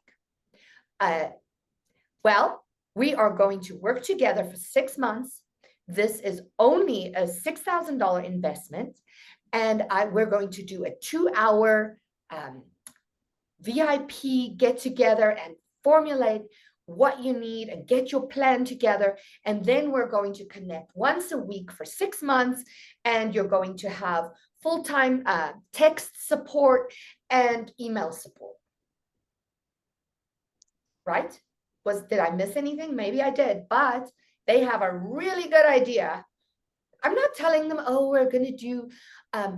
Well, we are going to work together for 6 months. This is only a $6,000 investment. And we're going to do a 2-hour VIP get together and formulate what you need and get your plan together. And then we're going to connect once a week for 6 months. And you're going to have full-time text support and email support. Right? Did I miss anything? Maybe I did, but they have a really good idea. I'm not telling them, oh, we're going to do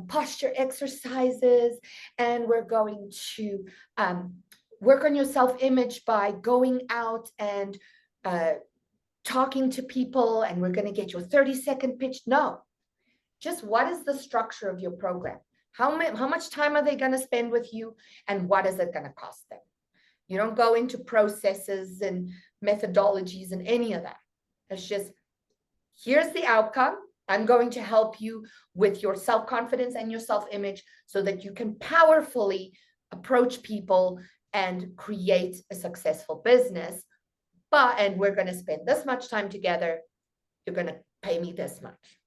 posture exercises and we're going to work on your self-image by going out and talking to people and we're going to get you a 30-second pitch. No, just what is the structure of your program? How much time are they going to spend with you and what is it going to cost them? You don't go into processes and methodologies and any of that. It's just, here's the outcome. I'm going to help you with your self-confidence and your self-image so that you can powerfully approach people and create a successful business. And we're going to spend this much time together. You're going to pay me this much.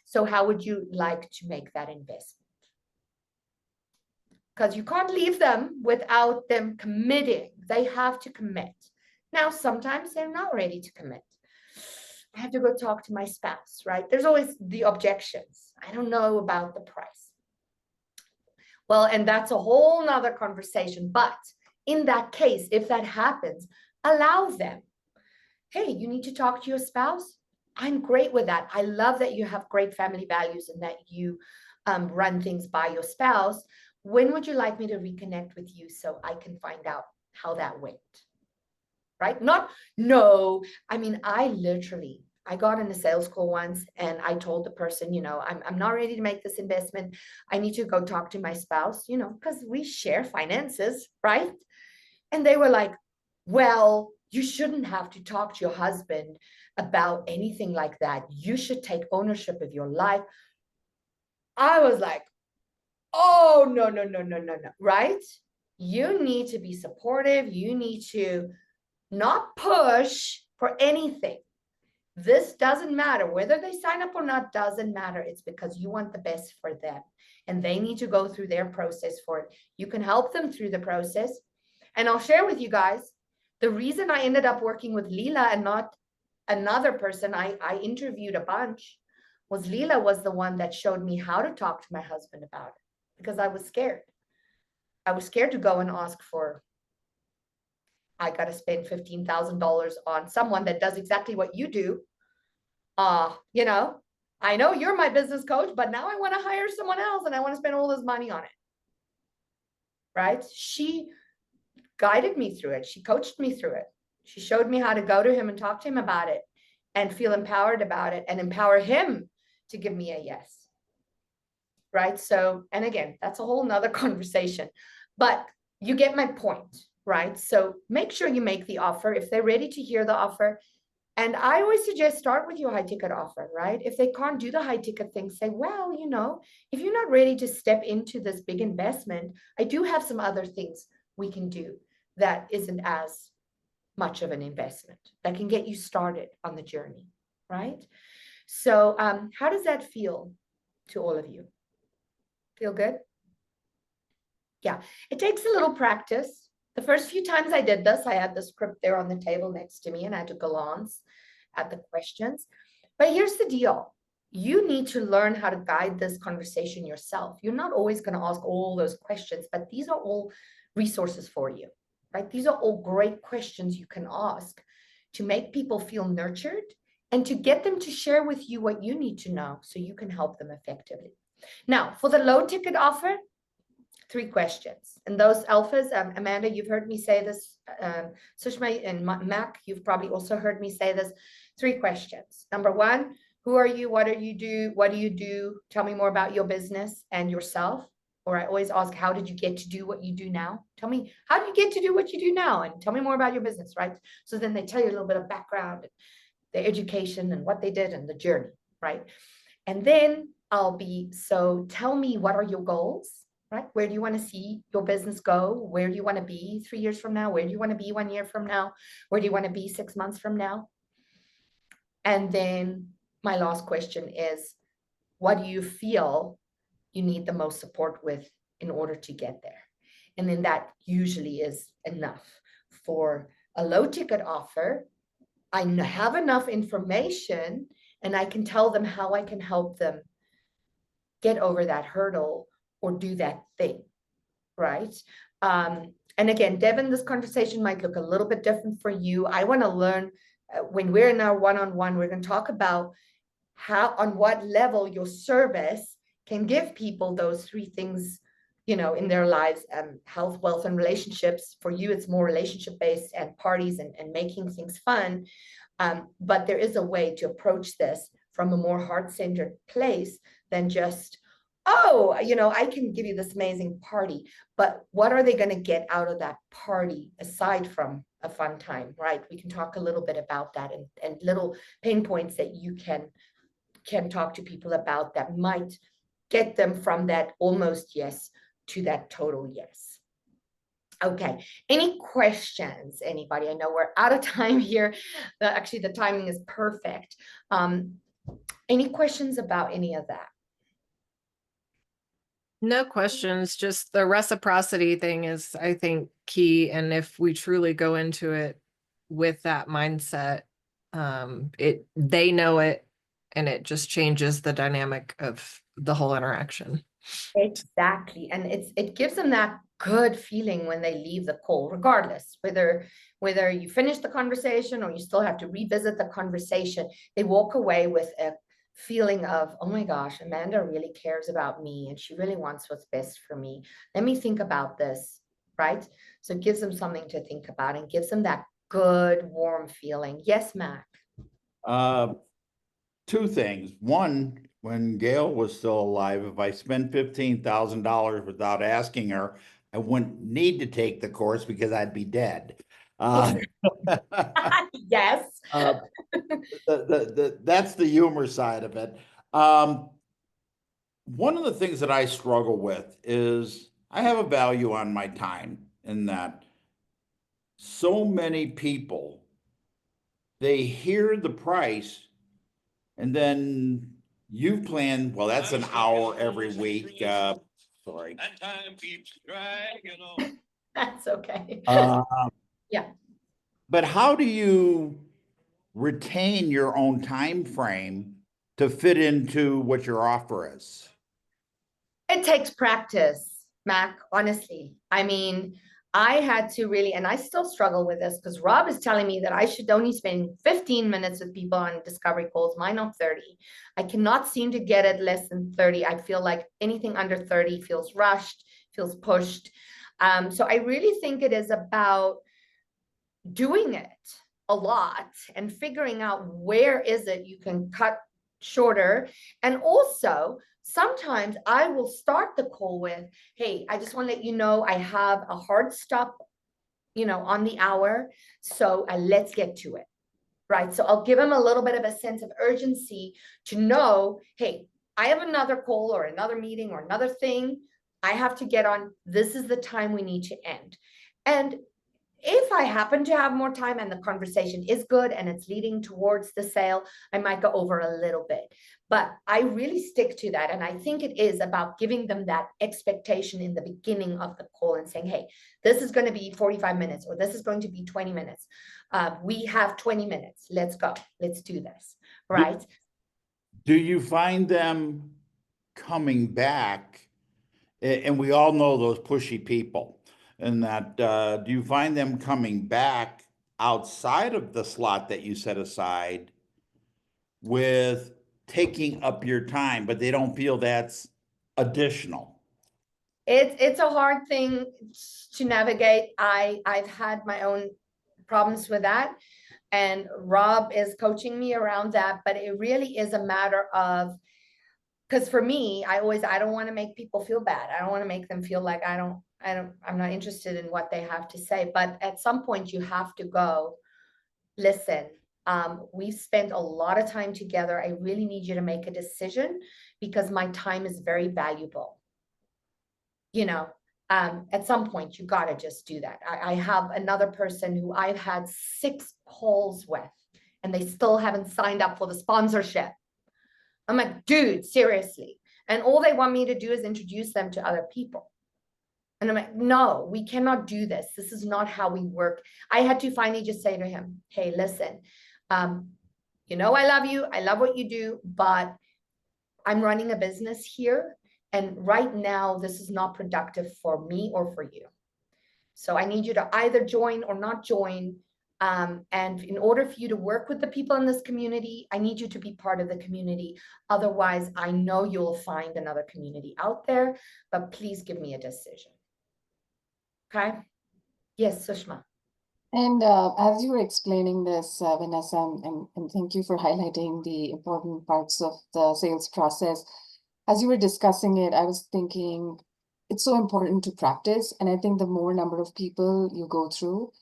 So how would you like to make that investment? because you can't leave them without them committing. They have to commit. Now, sometimes they're not ready to commit. I have to go talk to my spouse, right? There's always the objections. I don't know about the price. Well, and that's a whole nother conversation. But in that case, if that happens, allow them. Hey, you need to talk to your spouse. I'm great with that. I love that you have great family values and that you run things by your spouse. When would you like me to reconnect with you so I can find out how that went? Right? Not, no. I mean, I got in a sales call once and I told the person, you know, I'm not ready to make this investment. I need to go talk to my spouse, you know, because we share finances, right? And they were like, well, you shouldn't have to talk to your husband about anything like that. You should take ownership of your life. I was like, oh, no, no, no, no, no, no, right? You need to be supportive. You need to not push for anything. This doesn't matter. Whether they sign up or not doesn't matter. It's because you want the best for them. And they need to go through their process for it. You can help them through the process. And I'll share with you guys, the reason I ended up working with Leela and not another person I interviewed a bunch was Leela was the one that showed me how to talk to my husband about it because I was scared. I was scared to go and ask for, I got to spend $15,000 on someone that does exactly what you do. You know, I know you're my business coach, but now I want to hire someone else and I want to spend all this money on it. Right? She guided me through it. She coached me through it. She showed me how to go to him and talk to him about it and feel empowered about it and empower him to give me a yes. Right? So, and again, that's a whole nother conversation, but you get my point, right? So make sure you make the offer if they're ready to hear the offer. And I always suggest start with your high ticket offer, right? If they can't do the high ticket thing, say, well, you know, if you're not ready to step into this big investment, I do have some other things we can do that isn't as much of an investment that can get you started on the journey, right? So how does that feel to all of you? Feel good? Yeah, it takes a little practice. The first few times I did this, I had the script there on the table next to me and I had to glance at the questions. But here's the deal. You need to learn how to guide this conversation yourself. You're not always going to ask all those questions, but these are all resources for you, right? These are all great questions you can ask to make people feel nurtured and to get them to share with you what you need to know so you can help them effectively. Now, for the low ticket offer, 3 questions. And those alphas, Amanda, you've heard me say this, Sushma and Mac, you've probably also heard me say this. 3 questions. Number 1, who are you? What do you do? What do you do? Tell me more about your business and yourself. Or I always ask, how did you get to do what you do now? Tell me, how did you get to do what you do now? And tell me more about your business, right? So then they tell you a little bit of background, their education and what they did and the journey, right? And then I'll be, so tell me, what are your goals? Right? Where do you want to see your business go? Where do you want to be 3 years from now? Where do you want to be 1 year from now? Where do you want to be 6 months from now? And then my last question is, what do you feel you need the most support with in order to get there? And then that usually is enough. For a low ticket offer, I have enough information and I can tell them how I can help them get over that hurdle or do that thing, right? And again, Devin, this conversation might look a little bit different for you. I want to learn when we're in our one-on-one, we're going to talk about how, on what level your service can give people those 3 things, you know, in their lives, health, wealth, and relationships. For you, it's more relationship-based and parties and making things fun. But there is a way to approach this from a more heart-centered place than just, oh, you know, I can give you this amazing party, but what are they going to get out of that party aside from a fun time, right? We can talk a little bit about that and little pain points that you can talk to people about that might get them from that almost yes to that total yes. Okay, any questions, anybody? I know we're out of time here. Actually, the timing is perfect. Any questions about any of that? No questions, just the reciprocity thing is, I think, key. And if we truly go into it with that mindset, they know it, and it just changes the dynamic of the whole interaction. Exactly. And it gives them that good feeling when they leave the call, regardless whether you finish the conversation or you still have to revisit the conversation. They walk away with a feeling of, oh my gosh, Amanda really cares about me and she really wants what's best for me. Let me think about this, right? So it gives them something to think about and gives them that good, warm feeling. Yes, Mac. Two things. One, when Gail was still alive, if I spent $15,000 without asking her, I wouldn't need to take the course because I'd be dead. Yes. That's the humor side of it. One of the things that I struggle with is I have a value on my time in that so many people, they hear the price and then you plan, well, that's an hour every week. Sorry. That time keeps dragging on. That's okay. Yeah. But how do you retain your own time frame to fit into what your offer is? It takes practice, Mac, honestly. I mean, I had to really, and I still struggle with this because Rob is telling me that I should only spend 15 minutes with people on discovery calls, mine not 30. I cannot seem to get it less than 30. I feel like anything under 30 feels rushed, feels pushed. So I really think it is about doing it a lot and figuring out where is it you can cut shorter. And also, sometimes I will start the call with, hey, I just want to let you know I have a hard stop, on the hour. So let's get to it. Right. So I'll give them a little bit of a sense of urgency to know, hey, I have another call or another meeting or another thing I have to get on. This is the time we need to end. And if I happen to have more time and the conversation is good and it's leading towards the sale, I might go over a little bit. But I really stick to that. And I think it is about giving them that expectation in the beginning of the call and saying, hey, this is going to be 45 minutes or this is going to be 20 minutes. We have 20 minutes. Let's go. Let's do this. Right. Do you find them coming back? And we all know those pushy people. And that, do you find them coming back outside of the slot that you set aside with taking up your time, but they don't feel that's additional? It's a hard thing to navigate. I've had my own problems with that. And Rob is coaching me around that, but it really is a matter of, because for me, I don't want to make people feel bad. I don't want to make them feel like I'm not interested in what they have to say. But at some point you have to go, listen, we've spent a lot of time together. I really need you to make a decision because my time is very valuable. At some point you got to just do that. I have another person who I've had 6 calls with and they still haven't signed up for the sponsorship. I'm like, dude, seriously. And all they want me to do is introduce them to other people. And I'm like, no, we cannot do this. This is not how we work. I had to finally just say to him, hey, listen, I love you. I love what you do, but I'm running a business here. And right now, this is not productive for me or for you. So I need you to either join or not join. And in order for you to work with the people in this community, I need you to be part of the community. Otherwise, I know you'll find another community out there, but please give me a decision. Okay? Yes, Sushma. And as you were explaining this, Vanessa, and thank you for highlighting the important parts of the sales process. As you were discussing it, I was thinking it's so important to practice. And I think the more number of people you go through,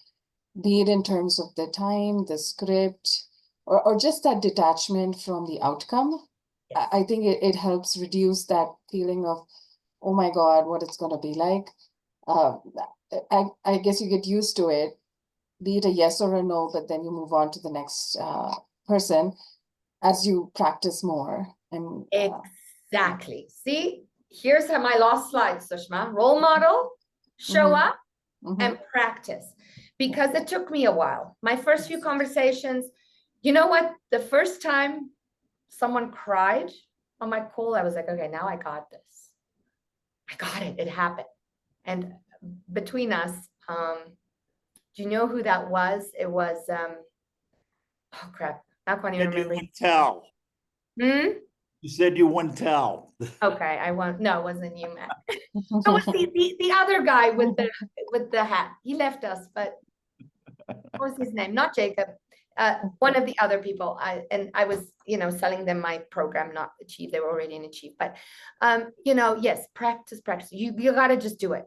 be it in terms of the time, the script, or just that detachment from the outcome, Yes. I think it helps reduce that feeling of, oh my God, what it's going to be like. I guess you get used to it, be it a yes or a no, but then you move on to the next person as you practice more. And Exactly. See, here's how my last slide, Sushma. Role model, show Mhm. up, and practice. Because it took me a while. My first few conversations, you know what? The first time someone cried on my call, I was like, okay, now I got this. I got it. It happened. And between us, do you know who that was? It was, oh crap. I can't even And you remember. wouldn't tell. Hmm? You said you wouldn't tell. Okay, I won't. No, it wasn't you, Matt. It was the other guy with the hat. He left us, but what was his name? Not Jacob. One of the other people. I was, selling them my program, not Achieve. They were already in Achieve. But yes, practice. You gotta just do it.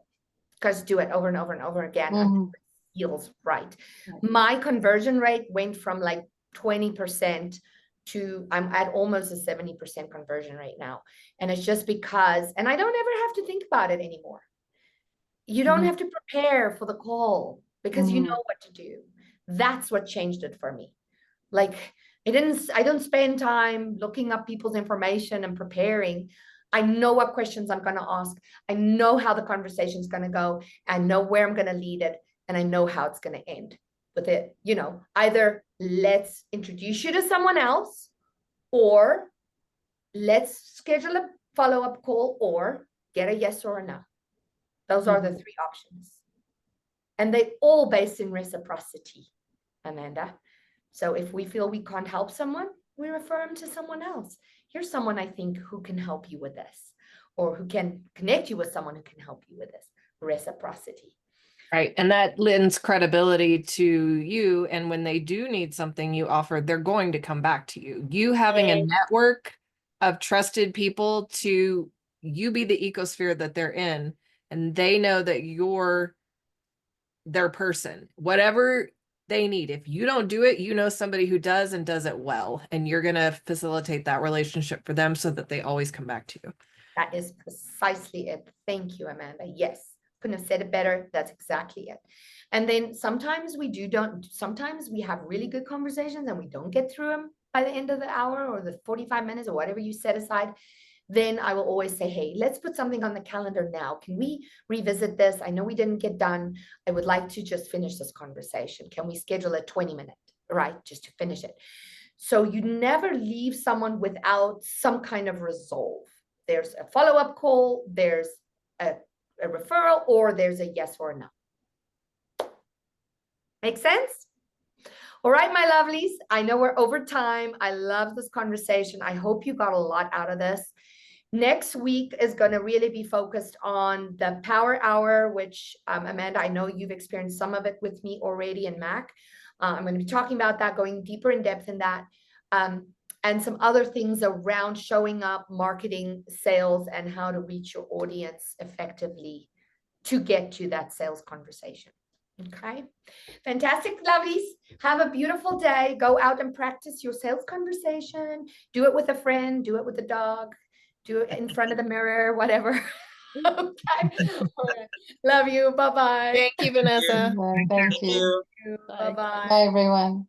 Just do it over and over and over again until it feels right. My conversion rate went from like 20% to I'm at almost a 70% conversion rate now. And it's just because, and I don't ever have to think about it anymore. You don't have to prepare for the call because you know what to do. That's what changed it for me. Like I don't spend time looking up people's information and preparing. I know what questions I'm going to ask. I know how the conversation is going to go. I know where I'm going to lead it. And I know how it's going to end with it. Either let's introduce you to someone else, or let's schedule a follow-up call, or get a yes or a no. Those are the three options. And they all based in reciprocity, Amanda. So if we feel we can't help someone, we refer them to someone else. Here's someone I think who can help you with this, or who can connect you with someone who can help you with this. Reciprocity. Right. And that lends credibility to you. And when they do need something you offer, they're going to come back to you. You having a network of trusted people to you be the ecosphere that they're in, and they know that you're their person. Whatever they need, if you don't do it, you know somebody who does and does it well, and you're going to facilitate that relationship for them so that they always come back to you. That is precisely it. Thank you, Amanda. Yes. Couldn't have said it better. That's exactly it. And then sometimes sometimes we have really good conversations and we don't get through them by the end of the hour or the 45 minutes or whatever you set aside. Then I will always say, hey, let's put something on the calendar now. Can we revisit this? I know we didn't get done. I would like to just finish this conversation. Can we schedule a 20-minute, right? Just to finish it. So you never leave someone without some kind of resolve. There's a follow-up call, there's a referral, or there's a yes or a no. Make sense? All right, my lovelies. I know we're over time. I love this conversation. I hope you got a lot out of this. Next week is going to really be focused on the Power Hour, which Amanda, I know you've experienced some of it with me already in Mac. I'm going to be talking about that, going deeper in depth in that. And some other things around showing up, marketing, sales, and how to reach your audience effectively to get to that sales conversation. Okay. Fantastic, lovelies. Have a beautiful day. Go out and practice your sales conversation. Do it with a friend, do it with a dog, do it in front of the mirror, whatever. Okay. Right. Love you. Bye-bye. Thank you, Vanessa. Thank you. Bye-bye. Bye, everyone.